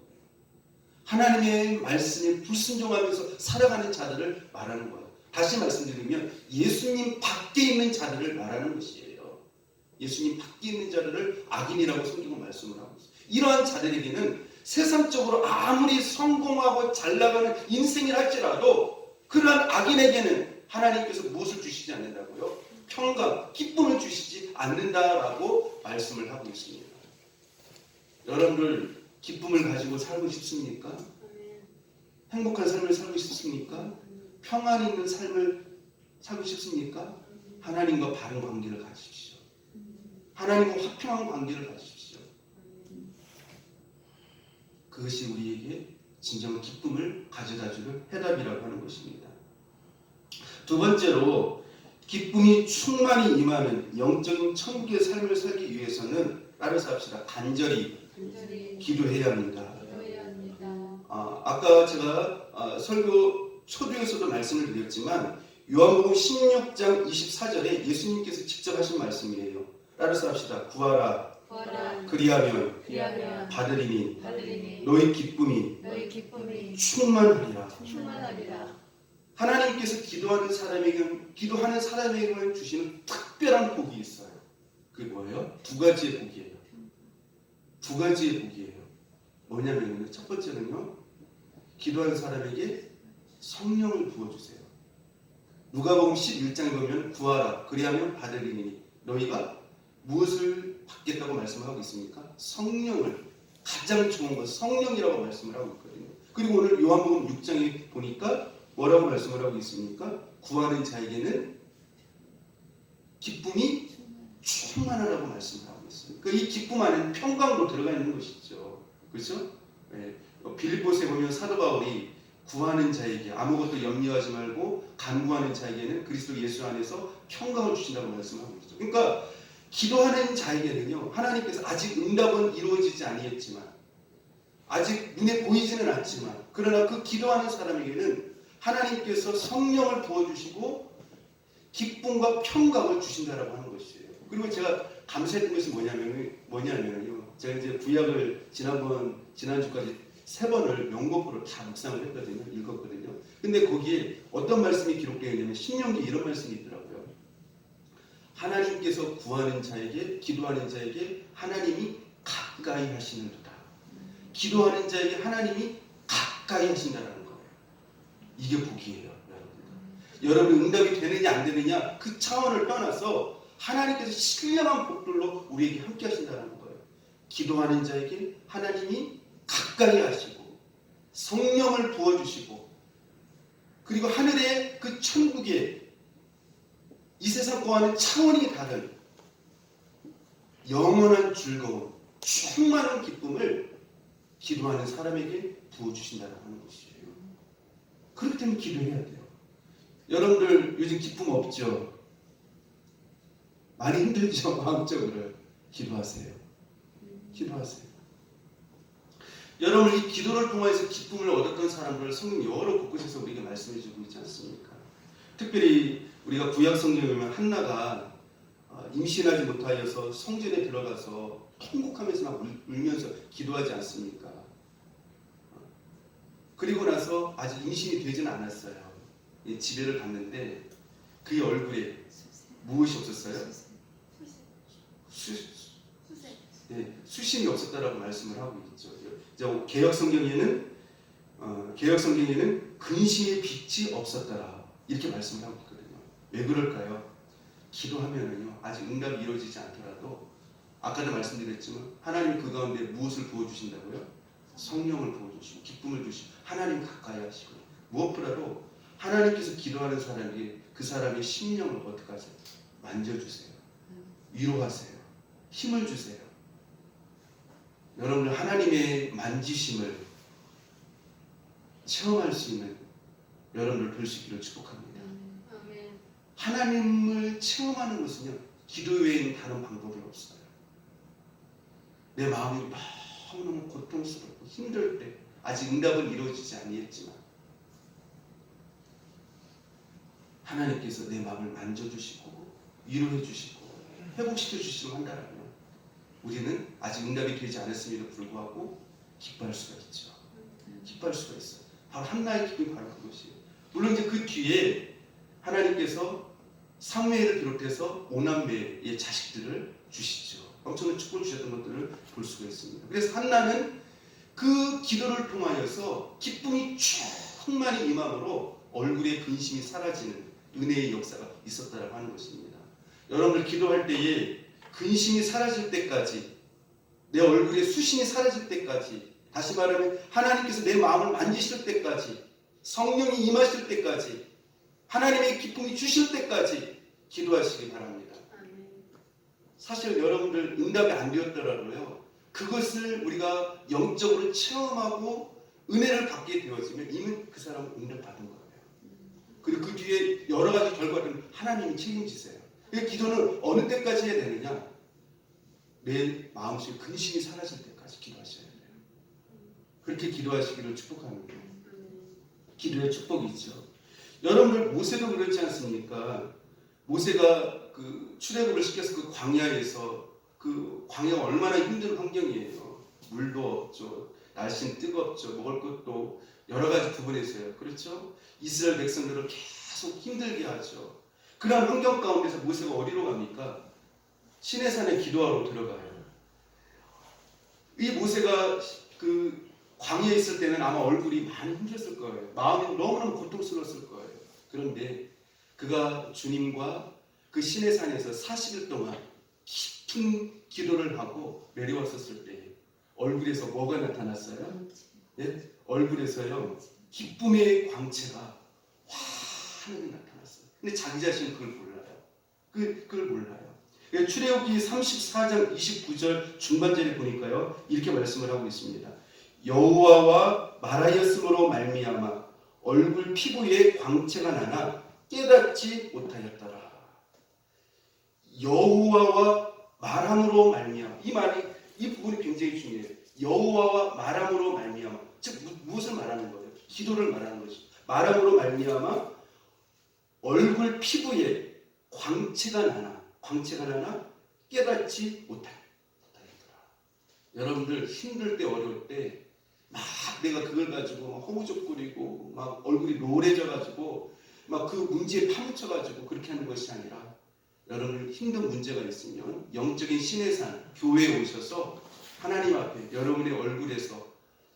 하나님의 말씀에 불순종하면서 살아가는 자들을 말하는 거예요. 다시 말씀드리면 예수님 밖에 있는 자들을 말하는 것이에요. 예수님 밖에 있는 자들을 악인이라고 성경은 말씀을 하고 있어요. 이러한 자들에게는 세상적으로 아무리 성공하고 잘나가는 인생이라 할지라도 그러한 악인에게는 하나님께서 무엇을 주시지 않는다고요? 평강, 기쁨을 주시지 않는다라고 말씀을 하고 있습니다. 여러분들 기쁨을 가지고 살고 싶습니까? 행복한 삶을 살고 싶습니까? 평안 있는 삶을 살고 싶습니까? 하나님과 바른 관계를 가지십시오. 하나님과 화평한 관계를 가지십시오. 그것이 우리에게 진정한 기쁨을 가져다주는 해답이라고 하는 것입니다. 두 번째로 기쁨이 충만히 임하는 영적인 천국의 삶을 살기 위해서는 따라서 합시다. 간절히 기도해야 합니다. 아까 제가 설교 초두에서도 말씀을 드렸지만 요한복음 16장 24절에 예수님께서 직접 하신 말씀이에요. 따라서 합시다. 구하라. 그리하면 받으리니 너희 기쁨이 충만하리라. 하나님께서 기도하는 사람에게만 주시는 특별한 복이 있어요. 그게 뭐예요? 두 가지의 복이에요. 두 가지의 복이에요. 뭐냐면요. 첫 번째는요. 기도하는 사람에게 성령을 부어주세요. 누가복음 11장에 보면 구하라 그리하면 받으리니 너희가 무엇을 받겠다고 말씀하고 있습니까? 성령을. 가장 좋은 것 성령이라고 말씀을 하고 있거든요. 그리고 오늘 요한복음 6장에 보니까 뭐라고 말씀을 하고 있습니까? 구하는 자에게는 기쁨이 충만하라고 말씀을 하고 있어요. 그러니까 이 기쁨 안에는 평강도 들어가 있는 것이죠. 그렇죠? 네. 빌립보서에 보면 사도 바울이 구하는 자에게 아무것도 염려하지 말고 간구하는 자에게는 그리스도 예수 안에서 평강을 주신다고 말씀하고 있죠. 그러니까 기도하는 자에게는요 하나님께서 아직 응답은 이루어지지 아니했지만 아직 눈에 보이지는 않지만 그러나 그 기도하는 사람에게는 하나님께서 성령을 부어주시고 기쁨과 평강을 주신다라고 하는 것이에요. 그리고 제가 감사했던 것이 뭐냐면요. 제가 이제 구약을 지난주까지 3번을 명곡으로 다 묵상을 했거든요. 읽었거든요. 근데 거기에 어떤 말씀이 기록되어 있냐면 신명기 이런 말씀이 있더라고요. 하나님께서 구하는 자에게, 기도하는 자에게 하나님이 가까이 하시는도다. 기도하는 자에게 하나님이 가까이 하신다는 거예요. 이게 복이에요. 여러분 응답이 되느냐 안 되느냐 그 차원을 떠나서 하나님께서 신령한 복들로 우리에게 함께 하신다는 거예요. 기도하는 자에게 하나님이 가까이 하시고 성령을 부어주시고 그리고 하늘의 그 천국에 이 세상과는 차원이 다른 영원한 즐거움, 충만한 기쁨을 기도하는 사람에게 부어주신다는 것이에요. 그렇기 때문에 기도해야 돼요. 여러분들 요즘 기쁨 없죠? 많이 힘들죠? 마음적으로. 기도하세요. 기도하세요. 여러분 이 기도를 통해서 기쁨을 얻었던 사람들을 성경 여러 곳곳에서 우리에게 말씀해 주고 있지 않습니까? 특별히 우리가 구약 성경에 보면 한나가 임신하지 못하여서 성전에 들어가서 통곡하면서 막 울면서 기도하지 않습니까? 그리고 나서 아직 임신이 되지는 않았어요. 집에를 갔는데 그의 얼굴에 무엇이 없었어요? 수심이 없었다라고 말씀을 하고 있죠. 개역 성경에는 근심의 빛이 없었더라 이렇게 말씀을 하고 있거든요. 왜 그럴까요? 기도하면은요 아직 응답이 이루어지지 않더라도 아까도 말씀드렸지만 하나님 그 가운데 무엇을 부어주신다고요? 성령을 부어주시고 기쁨을 주시고 하나님 가까이 하시고 무엇보다도 하나님께서 기도하는 사람에게 그 사람의 심령을 어떻게 하세요? 만져주세요. 위로하세요. 힘을 주세요. 여러분들 하나님의 만지심을 체험할 수 있는 여러분들 될 수 있기를 축복합니다. 하나님을 체험하는 것은요 기도 외에는 다른 방법이 없어요. 내 마음이 너무너무 고통스럽고 힘들 때 아직 응답은 이루어지지 아니했지만 하나님께서 내 마음을 만져주시고 위로해 주시고 회복시켜 주시고 한다면 우리는 아직 응답이 되지 않았음에도 불구하고 기뻐할 수가 있죠. 기뻐할 수가 있어요. 바로 한나의 기쁨이 바로 그것이에요. 물론 이제 그 뒤에 하나님께서 사무엘을 비롯해서 5남매의 자식들을 주시죠. 엄청난 축복을 주셨던 것들을 볼 수가 있습니다. 그래서 한나는 그 기도를 통하여서 기쁨이 충만히 임함으로 얼굴의 근심이 사라지는 은혜의 역사가 있었다고 하는 것입니다. 여러분들 기도할 때에 근심이 사라질 때까지 내 얼굴에 수심이 사라질 때까지 다시 말하면 하나님께서 내 마음을 만지실 때까지 성령이 임하실 때까지 하나님의 기쁨이 주실 때까지 기도하시기 바랍니다. 사실 여러분들 응답이 안 되었더라도요 그것을 우리가 영적으로 체험하고 은혜를 받게 되어지면 이미 그 사람은 응답받은 거예요. 그리고 그 뒤에 여러 가지 결과를 하나님이 책임지세요. 기도는 어느 때까지 해야 되느냐? 내 마음속에 근심이 사라질 때까지 기도하셔야 돼요. 그렇게 기도하시기를 축복합니다. 기도의 축복이 있죠. 여러분들 모세도 그렇지 않습니까? 모세가 그 출애굽을 시켜서 그 광야에서 그 광야가 얼마나 힘든 환경이에요. 물도 없죠. 날씨는 뜨겁죠. 먹을 것도 여러 가지 부분에서요. 그렇죠? 이스라엘 백성들을 계속 힘들게 하죠. 그런 환경 가운데서 모세가 어디로 갑니까? 시내산에 기도하러 들어가요. 이 모세가 그 광야에 있을 때는 아마 얼굴이 많이 힘들었을 거예요. 마음이 너무너무 고통스러웠을 거예요. 그런데 그가 주님과 그 시내산에서 40일 동안 깊은 기도를 하고 내려왔었을 때 얼굴에서 뭐가 나타났어요? 네? 얼굴에서요 기쁨의 광채가 환하게 나타났어요. 근데 자기 자신은 그걸 몰라요. 그걸 몰라요. 출애굽기 34장 29절 중반절에 보니까요 이렇게 말씀을 하고 있습니다. 여호와와 말하였으므로 말미암아 얼굴 피부에 광채가 나나 깨닫지 못하였더라. 여호와와 말함으로 말미암아 이 부분이 굉장히 중요해요. 여호와와 말함으로 말미암아 즉 무엇을 말하는 거예요? 기도를 말하는 것이죠. 말함으로 말미암아 얼굴 피부에 광채가 나나 깨닫지 못하겠더라. 여러분들 힘들 때 어려울 때 막 내가 그걸 가지고 막 허우적거리고 막 얼굴이 노래져가지고 막 그 문제에 파묻혀가지고 그렇게 하는 것이 아니라 여러분 힘든 문제가 있으면 영적인 신의 산 교회에 오셔서 하나님 앞에 여러분의 얼굴에서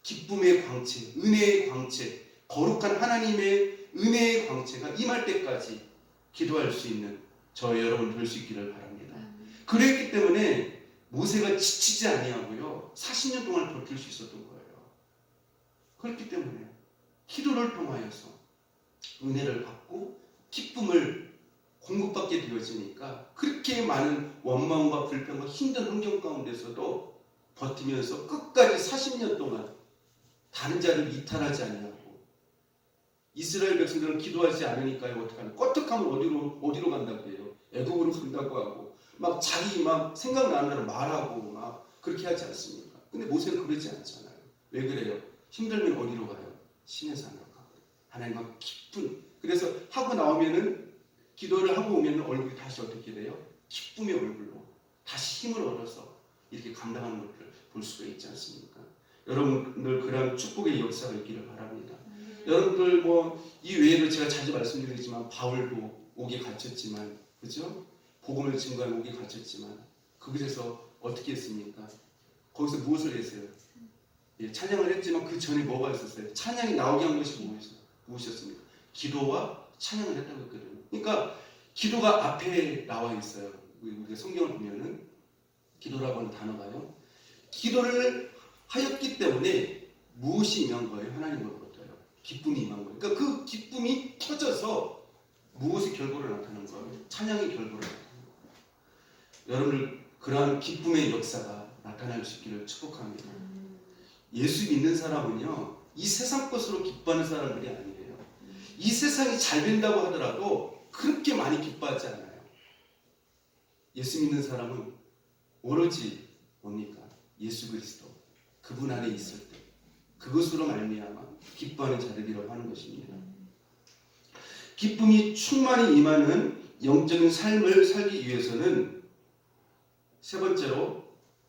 기쁨의 광채, 은혜의 광채, 거룩한 하나님의 은혜의 광채가 임할 때까지 기도할 수 있는 저 여러분 될 수 있기를 바랍니다. 그랬기 때문에 모세가 지치지 아니하고요 40년 동안 버틸 수 있었던 거예요. 그렇기 때문에 기도를 통하여서 은혜를 받고 기쁨을 공급받게 되어지니까 그렇게 많은 원망과 불평과 힘든 환경 가운데서도 버티면서 끝까지 40년 동안 다른 자를 이탈하지 아니하고 이스라엘 백성들은 기도하지 않으니까요 어떡하나 껐떡하면 어디로 간다고 해요. 애국으로 간다고 하고 막 자기 막 생각나는 대로 말하고 막 그렇게 하지 않습니까? 근데 모세는 그러지 않잖아요. 왜 그래요? 힘들면 어디로 가요? 신의 산으로 가고 하나님과 기쁜 그래서 하고 나오면은 기도를 하고 오면 얼굴이 다시 어떻게 돼요? 기쁨의 얼굴로 다시 힘을 얻어서 이렇게 감당하는 것을 볼 수가 있지 않습니까? 여러분들 그런 축복의 역사가 있기를 바랍니다. 여러분들 뭐 이 외에도 제가 자주 말씀드리지만 바울도 옥에 갇혔지만 그죠? 복음을 증거한 옥에 갇혔지만 그곳에서 어떻게 했습니까? 거기서 무엇을 했어요? 예, 찬양을 했지만 그 전에 뭐가 있었어요? 찬양이 나오게 한 것이 무엇이었습니까? 기도와 찬양을 했다고 했거든요. 그러니까 기도가 앞에 나와 있어요. 우리가 성경을 보면은 기도라고 하는 단어가요. 기도를 하였기 때문에 무엇이 임한 거예요? 하나님으로부터요. 기쁨이 임한 거예요. 그러니까 그 기쁨이 터져서 무엇의 결과로 나타나는 거예요? 찬양의 결과로 나타나는 거예요. 여러분들 그러한 기쁨의 역사가 나타날 수 있기를 축복합니다. 예수 믿는 사람은요 이 세상 것으로 기뻐하는 사람들이 아니에요. 이 세상이 잘 된다고 하더라도 그렇게 많이 기뻐하지 않아요. 예수 믿는 사람은 오로지 뭡니까? 예수 그리스도 그분 안에 있을 때 그것으로 말미암아 기뻐하는 자들이라고 하는 것입니다. 기쁨이 충만히 임하는 영적인 삶을 살기 위해서는 세 번째로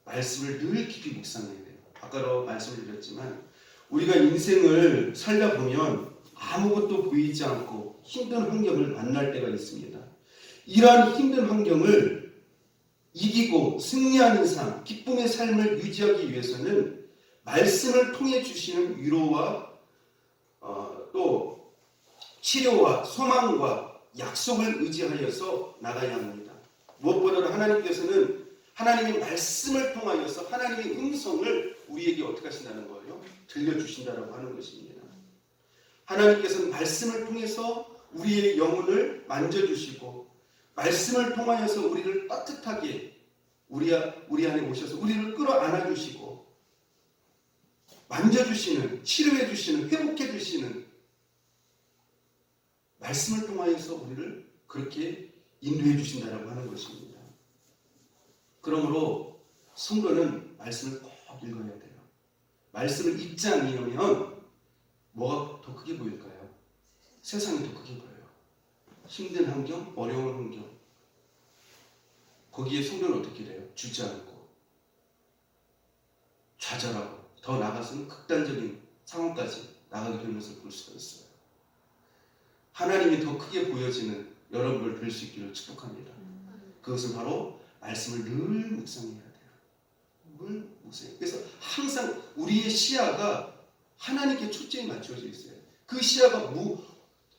말씀을 늘 깊이 묵상해야 돼요. 아까도 말씀을 드렸지만 우리가 인생을 살다 보면 아무것도 보이지 않고 힘든 환경을 만날 때가 있습니다. 이러한 힘든 환경을 이기고 승리하는 삶, 기쁨의 삶을 유지하기 위해서는 말씀을 통해 주시는 위로와 또 치료와 소망과 약속을 의지하여서 나가야 합니다. 무엇보다도 하나님께서는 하나님의 말씀을 통하여서 하나님의 음성을 우리에게 어떻게 하신다는 거예요? 들려주신다라고 하는 것입니다. 하나님께서는 말씀을 통해서 우리의 영혼을 만져주시고 말씀을 통하여서 우리를 따뜻하게 우리 안에 오셔서 우리를 끌어안아주시고 만져주시는, 치료해주시는, 회복해주시는 말씀을 통하여서 우리를 그렇게 인도해주신다라고 하는 것입니다. 그러므로 성도는 말씀을 꼭 읽어야 돼요. 말씀을 읽지 않으면 뭐가 더 크게 보일까요? 세상이 더 크게 보여요. 힘든 환경, 어려운 환경. 거기에 성도는 어떻게 돼요? 주저앉고 좌절하고 더 나아가서는 극단적인 상황까지 나가게 되는 것을 볼 수가 있어요. 하나님이 더 크게 보여지는 여러분들 될 수 있기를 축복합니다. 그것은 바로 말씀을 늘 묵상해야 돼요. 늘 묵상. 그래서 항상 우리의 시야가 하나님께 초점이 맞춰져 있어요. 그 시야가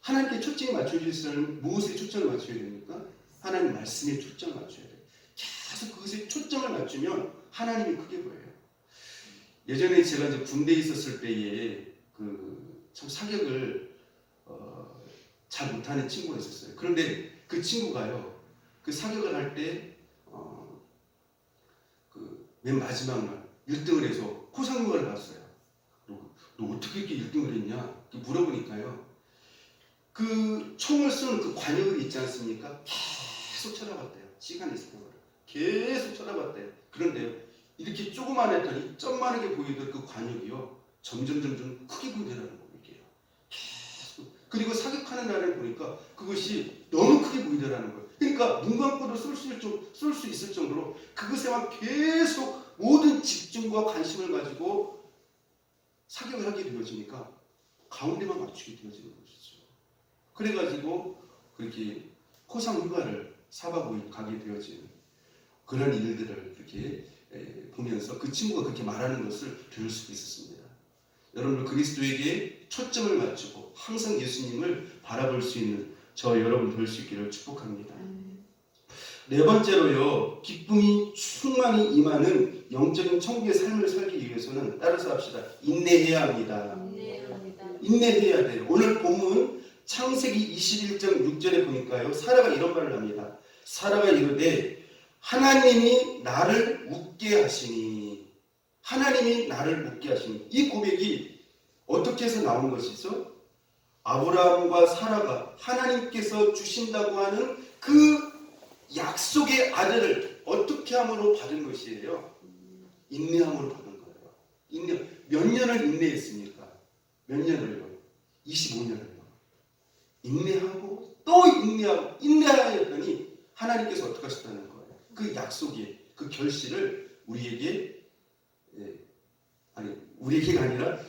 하나님께 초점이 맞춰져 있으면 무엇에 초점을 맞춰야 됩니까? 하나님 말씀에 초점을 맞춰야 돼요. 계속 그것에 초점을 맞추면 하나님이 크게 보여요. 예전에 제가 이제 군대에 있었을 때에 참 사격을 잘 못하는 친구가 있었어요. 그런데 그 친구가요, 그 사격을 할 때 맨 마지막 날 1등을 해서 포상휴가를 받았어요. 너 어떻게 이렇게 1등을 했냐? 물어보니까요. 그 총을 쏘는 그 관역이 있지 않습니까? 계속 쳐다봤대요. 시간이 있을 때마다. 계속 쳐다봤대요. 그런데 이렇게 조그만했더니 점만하게 보이던 그 관역이요. 점점 크게 보이더라는 거예요. 계속. 그리고 사격하는 날을 보니까 그것이 너무 크게 보이더라는 거예요. 그러니까 눈 감고도 쏠 수 있을 정도로 그것에만 계속 모든 집중과 관심을 가지고 사격을 하게 되어지니까 가운데만 맞추게 되어지는 것이죠. 그래가지고 그렇게 코상 휴가를 4박 5일 가게 되어지는 그런 일들을 이렇게 보면서 그 친구가 그렇게 말하는 것을 들을 수도 있었습니다. 여러분들 그리스도에게 초점을 맞추고 항상 예수님을 바라볼 수 있는 저 여러분 될 수 있기를 축복합니다. 네 번째로요, 기쁨이 충만히 임하는 영적인 천국의 삶을 살기 위해서는 따라서 합시다. 인내해야 합니다. 인내해야 돼요. 오늘 본문 창세기 21장 6절에 보니까요, 사라가 이런 말을 합니다. 사라가 이르되 하나님이 나를 웃게 하시니, 하나님이 나를 웃게 하시니. 이 고백이 어떻게 해서 나온 것이죠? 아브라함과 사라가 하나님께서 주신다고 하는 그 약속의 아들을 어떻게 함으로 받은 것이에요? 인내함으로 받은 거예요. 몇 년을 인내했습니까? 몇 년을요? 25년을요. 인내하고 또 인내하고 인내하였더니 하나님께서 어떻게 하셨다는 거예요? 그 약속의 그 결실을 우리에게, 우리에게가 아니라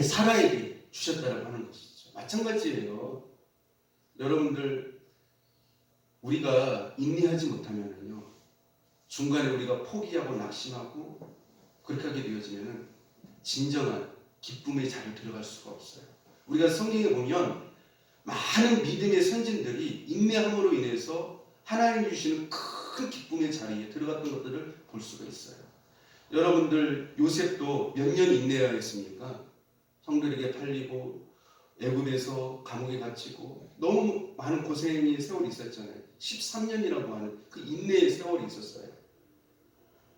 사라에게 주셨다라고 하는 것이죠. 마찬가지예요. 여러분들, 우리가 인내하지 못하면요, 중간에 우리가 포기하고 낙심하고 그렇게 하게 되어지면은 진정한 기쁨의 자리에 들어갈 수가 없어요. 우리가 성경에 보면 많은 믿음의 선진들이 인내함으로 인해서 하나님이 주시는 큰 기쁨의 자리에 들어갔던 것들을 볼 수가 있어요. 여러분들, 요셉도 몇 년 인내해야 했습니까? 형들에게 팔리고 애굽에서 감옥에 갇히고 너무 많은 고생의 세월이 있었잖아요. 13년이라고 하는 그 인내의 세월이 있었어요.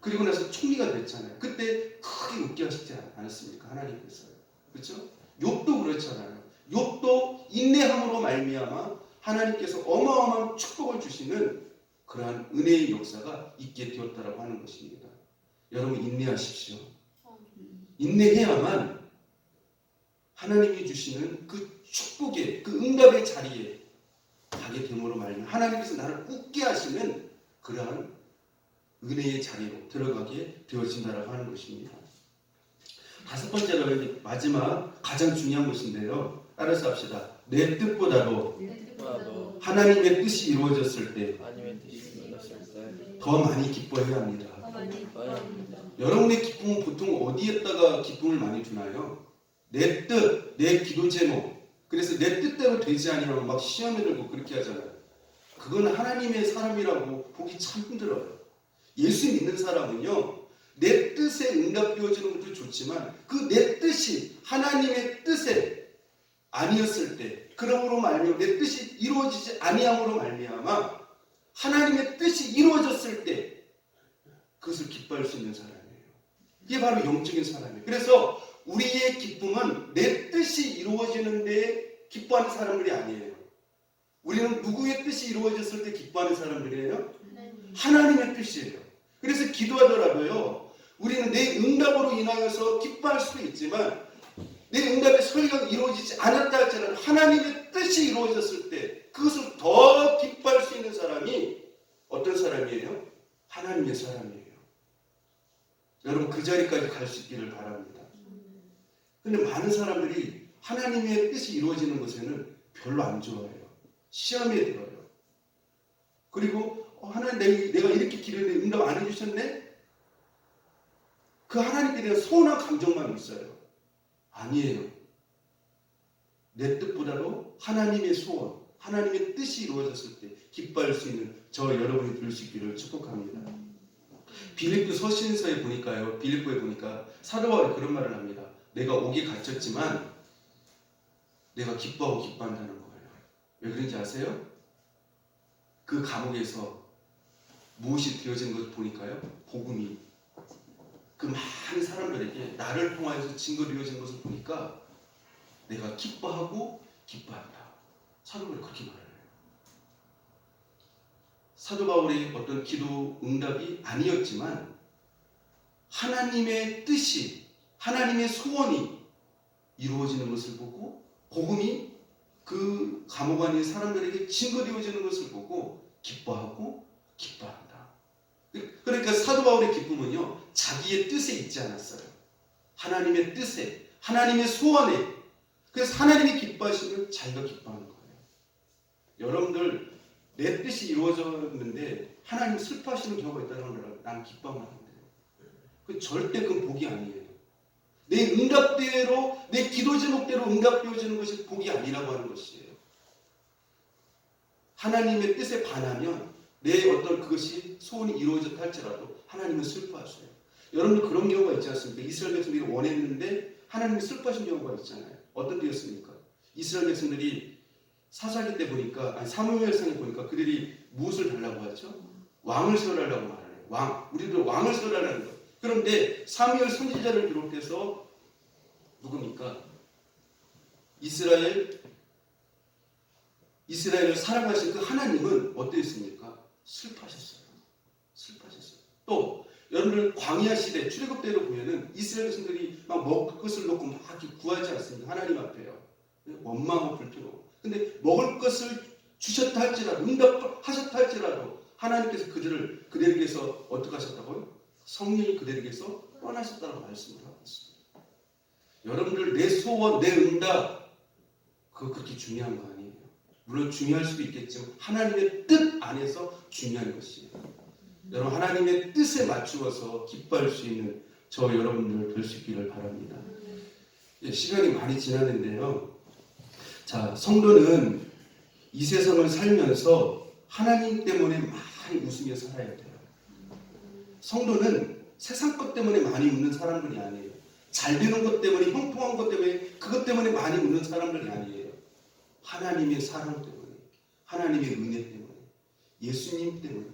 그리고 나서 총리가 됐잖아요. 그때 크게 웃게 하시지 않았습니까? 하나님께서요. 그렇죠? 욥도 그렇잖아요. 욥도 인내함으로 말미암아 하나님께서 어마어마한 축복을 주시는 그러한 은혜의 역사가 있게 되었다라고 하는 것입니다. 여러분, 인내하십시오. 인내해야만 하나님이 주시는 그 축복의, 그 응답의 자리에 가게 됨으로 말미암아 하나님께서 나를 웃게 하시는 그러한 은혜의 자리로 들어가게 되어진다라고 하는 것입니다. 다섯 번째로, 마지막 가장 중요한 것인데요, 따라서 합시다. 내 뜻보다도 하나님의 뜻이 이루어졌을 때 더 많이 기뻐해야 합니다. 여러분의 기쁨은 보통 어디에다가 기쁨을 많이 두나요? 내 뜻, 내 기도 제목. 그래서 내 뜻대로 되지 아니하면 막 시험에 들고 그렇게 하잖아요. 그건 하나님의 사람이라고 보기 참 힘들어요. 예수 믿는 사람은요, 내 뜻에 응답되어지는 것도 좋지만 그 내 뜻이 하나님의 뜻에 아니었을 때, 그러므로 말미암아 내 뜻이 이루어지지 아니함으로 말미암아 하나님의 뜻이 이루어졌을 때 그것을 기뻐할 수 있는 사람이에요. 이게 바로 영적인 사람이에요. 그래서 우리의 기쁨은 내 뜻이 이루어지는데 기뻐하는 사람들이 아니에요. 우리는 누구의 뜻이 이루어졌을 때 기뻐하는 사람들이에요? 하나님의 뜻이에요. 그래서 기도하더라도요, 우리는 내 응답으로 인하여서 기뻐할 수도 있지만 내 응답의 설령 이루어지지 않았다 할지라도 하나님의 뜻이 이루어졌을 때 그것을 더 기뻐할 수 있는 사람이 어떤 사람이에요? 하나님의 사람이에요. 여러분, 그 자리까지 갈 수 있기를 바랍니다. 근데 많은 사람들이 하나님의 뜻이 이루어지는 것에는 별로 안 좋아해요. 시험에 들어요. 그리고 하나님, 내가 이렇게 기도했는데 응답 안 해주셨네? 그 하나님께 대한 서운한 감정만 있어요. 아니에요. 내 뜻보다도 하나님의 소원, 하나님의 뜻이 이루어졌을 때 기뻐할 수 있는 저 여러분이 될 수 있기를 축복합니다. 빌립보 서신서에 보니까요, 빌립보에 보니까 사도 바울이 그런 말을 합니다. 내가 옥에 갇혔지만 내가 기뻐하고 기뻐한다는 거예요. 왜 그런지 아세요? 그 감옥에서 무엇이 되어진 것을 보니까요, 복음이 그 많은 사람들에게 나를 통하여서 증거되어진 것을 보니까 내가 기뻐하고 기뻐한다. 사도 바울이 그렇게 말해요. 사도 바울의 어떤 기도 응답이 아니었지만 하나님의 뜻이, 하나님의 소원이 이루어지는 것을 보고 복음이 그 감옥 안에 사람들에게 증거되어지는 것을 보고 기뻐하고 기뻐한다. 그러니까 사도 바울의 기쁨은요, 자기의 뜻에 있지 않았어요. 하나님의 뜻에, 하나님의 소원에. 그래서 하나님이 기뻐하시면 자기가 기뻐하는 거예요. 여러분들, 내 뜻이 이루어졌는데 하나님 슬퍼하시는 경우가 있다는 걸 나는 기뻐하면 안 돼요. 절대 그건 복이 아니에요. 내 응답대로, 내 기도 제목대로 응답되어지는 것이 복이 아니라고 하는 것이에요. 하나님의 뜻에 반하면 내 어떤 그것이 소원이 이루어졌다 할지라도 하나님은 슬퍼하셔요. 여러분들 그런 경우가 있지 않습니까? 이스라엘 백성들이 원했는데 하나님이 슬퍼하신 경우가 있잖아요. 어떤 때였습니까? 이스라엘 백성들이 사사기 때 보니까, 아니 사무엘상에 보니까 그들이 무엇을 달라고 하죠? 왕을 세워달라고 말하네요. 왕. 우리들 왕을 세워달라는 거. 그런데 사무엘 선지자를 비롯해서 누굽니까? 이스라엘을 사랑하신 그 하나님은 어땠습니까? 슬퍼하셨어요. 슬퍼하셨어요. 또 여러분들 광야 시대 출애굽대로 보면은 이스라엘 백성들이 막 먹을 것을 놓고 막 구하지 않습니까? 하나님 앞에요. 원망하고 불평하고. 근데 먹을 것을 주셨다 할지라도, 응답하셨다 할지라도 하나님께서 그들에게서 어떻게 하셨다고요? 성령이 그들에게서 떠나셨다고 말씀을 하고 있습니다. 여러분들 내 소원, 내 응답, 그거 그렇게 중요한 거 아니에요. 물론 중요할 수도 있겠지만 하나님의 뜻 안에서 중요한 것이에요. 여러분, 하나님의 뜻에 맞추어서 기뻐할 수 있는 저 여러분들을 뵐 수 있기를 바랍니다. 시간이 많이 지났는데요. 자, 성도는 이 세상을 살면서 하나님 때문에 많이 웃으며 살아야 돼요. 성도는 세상 것 때문에 많이 웃는 사람들이 아니에요. 잘 되는 것 때문에, 형통한 것 때문에, 그것 때문에 많이 웃는 사람들이 아니에요. 하나님의 사랑 때문에, 하나님의 은혜 때문에, 예수님 때문에,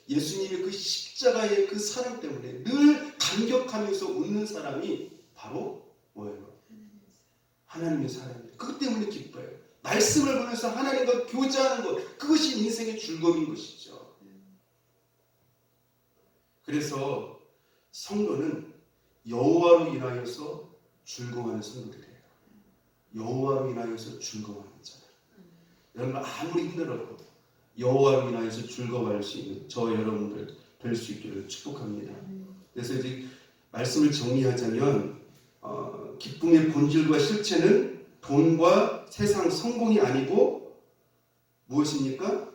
예수님의 그 십자가의 그 사랑 때문에 늘 감격하면서 웃는 사람이 바로 뭐예요? 하나님의 사랑이에요. 그것 때문에 기뻐요. 말씀을 보면서 하나님과 교제하는 것, 그것이 인생의 즐거움인 것이죠. 그래서 성도는 여호와로 인하여서 즐거워하는 성도들이에요. 여호와로 인하여서 즐거워하는 자들. 여러분 아무리 힘들어도 여호와로 인하여서 즐거워할 수 있는 저 여러분들 될 수 있기를 축복합니다. 그래서 이제 말씀을 정리하자면 기쁨의 본질과 실체는 돈과 세상 성공이 아니고 무엇입니까?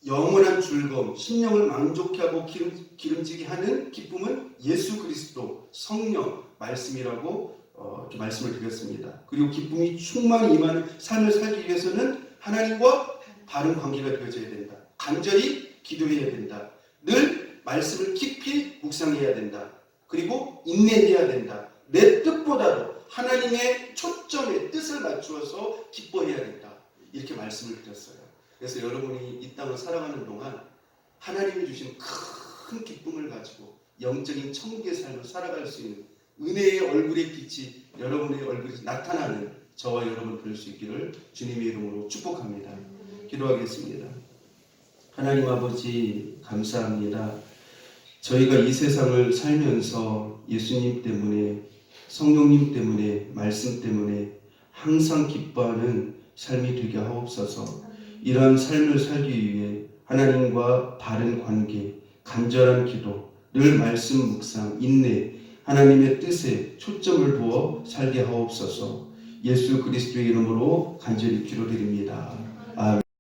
영원한 즐거움, 심령을 만족해 하고 기름지게 하는 기쁨은 예수 그리스도, 성령, 말씀이라고 이렇게 말씀을 드렸습니다. 그리고 기쁨이 충만히 임하는 삶을 살기 위해서는 하나님과 바른 관계가 되어져야 된다. 간절히 기도해야 된다. 늘 말씀을 깊이 묵상해야 된다. 그리고 인내해야 된다. 내 뜻보다도 하나님의 초점에 뜻을 맞추어서 기뻐해야 된다. 이렇게 말씀을 드렸어요. 그래서 여러분이 이 땅을 살아가는 동안 하나님이 주신 큰 기쁨을 가지고 영적인 천국의 삶을 살아갈 수 있는 은혜의 얼굴의 빛이 여러분의 얼굴에 나타나는 저와 여러분 될 수 있기를 주님의 이름으로 축복합니다. 기도하겠습니다. 하나님 아버지 감사합니다. 저희가 이 세상을 살면서 예수님 때문에, 성령님 때문에, 말씀 때문에 항상 기뻐하는 삶이 되게 하옵소서. 이러한 삶을 살기 위해 하나님과 바른 관계, 간절한 기도, 늘 말씀 묵상, 인내, 하나님의 뜻에 초점을 두어 살게 하옵소서. 예수 그리스도의 이름으로 간절히 기도드립니다. 아멘.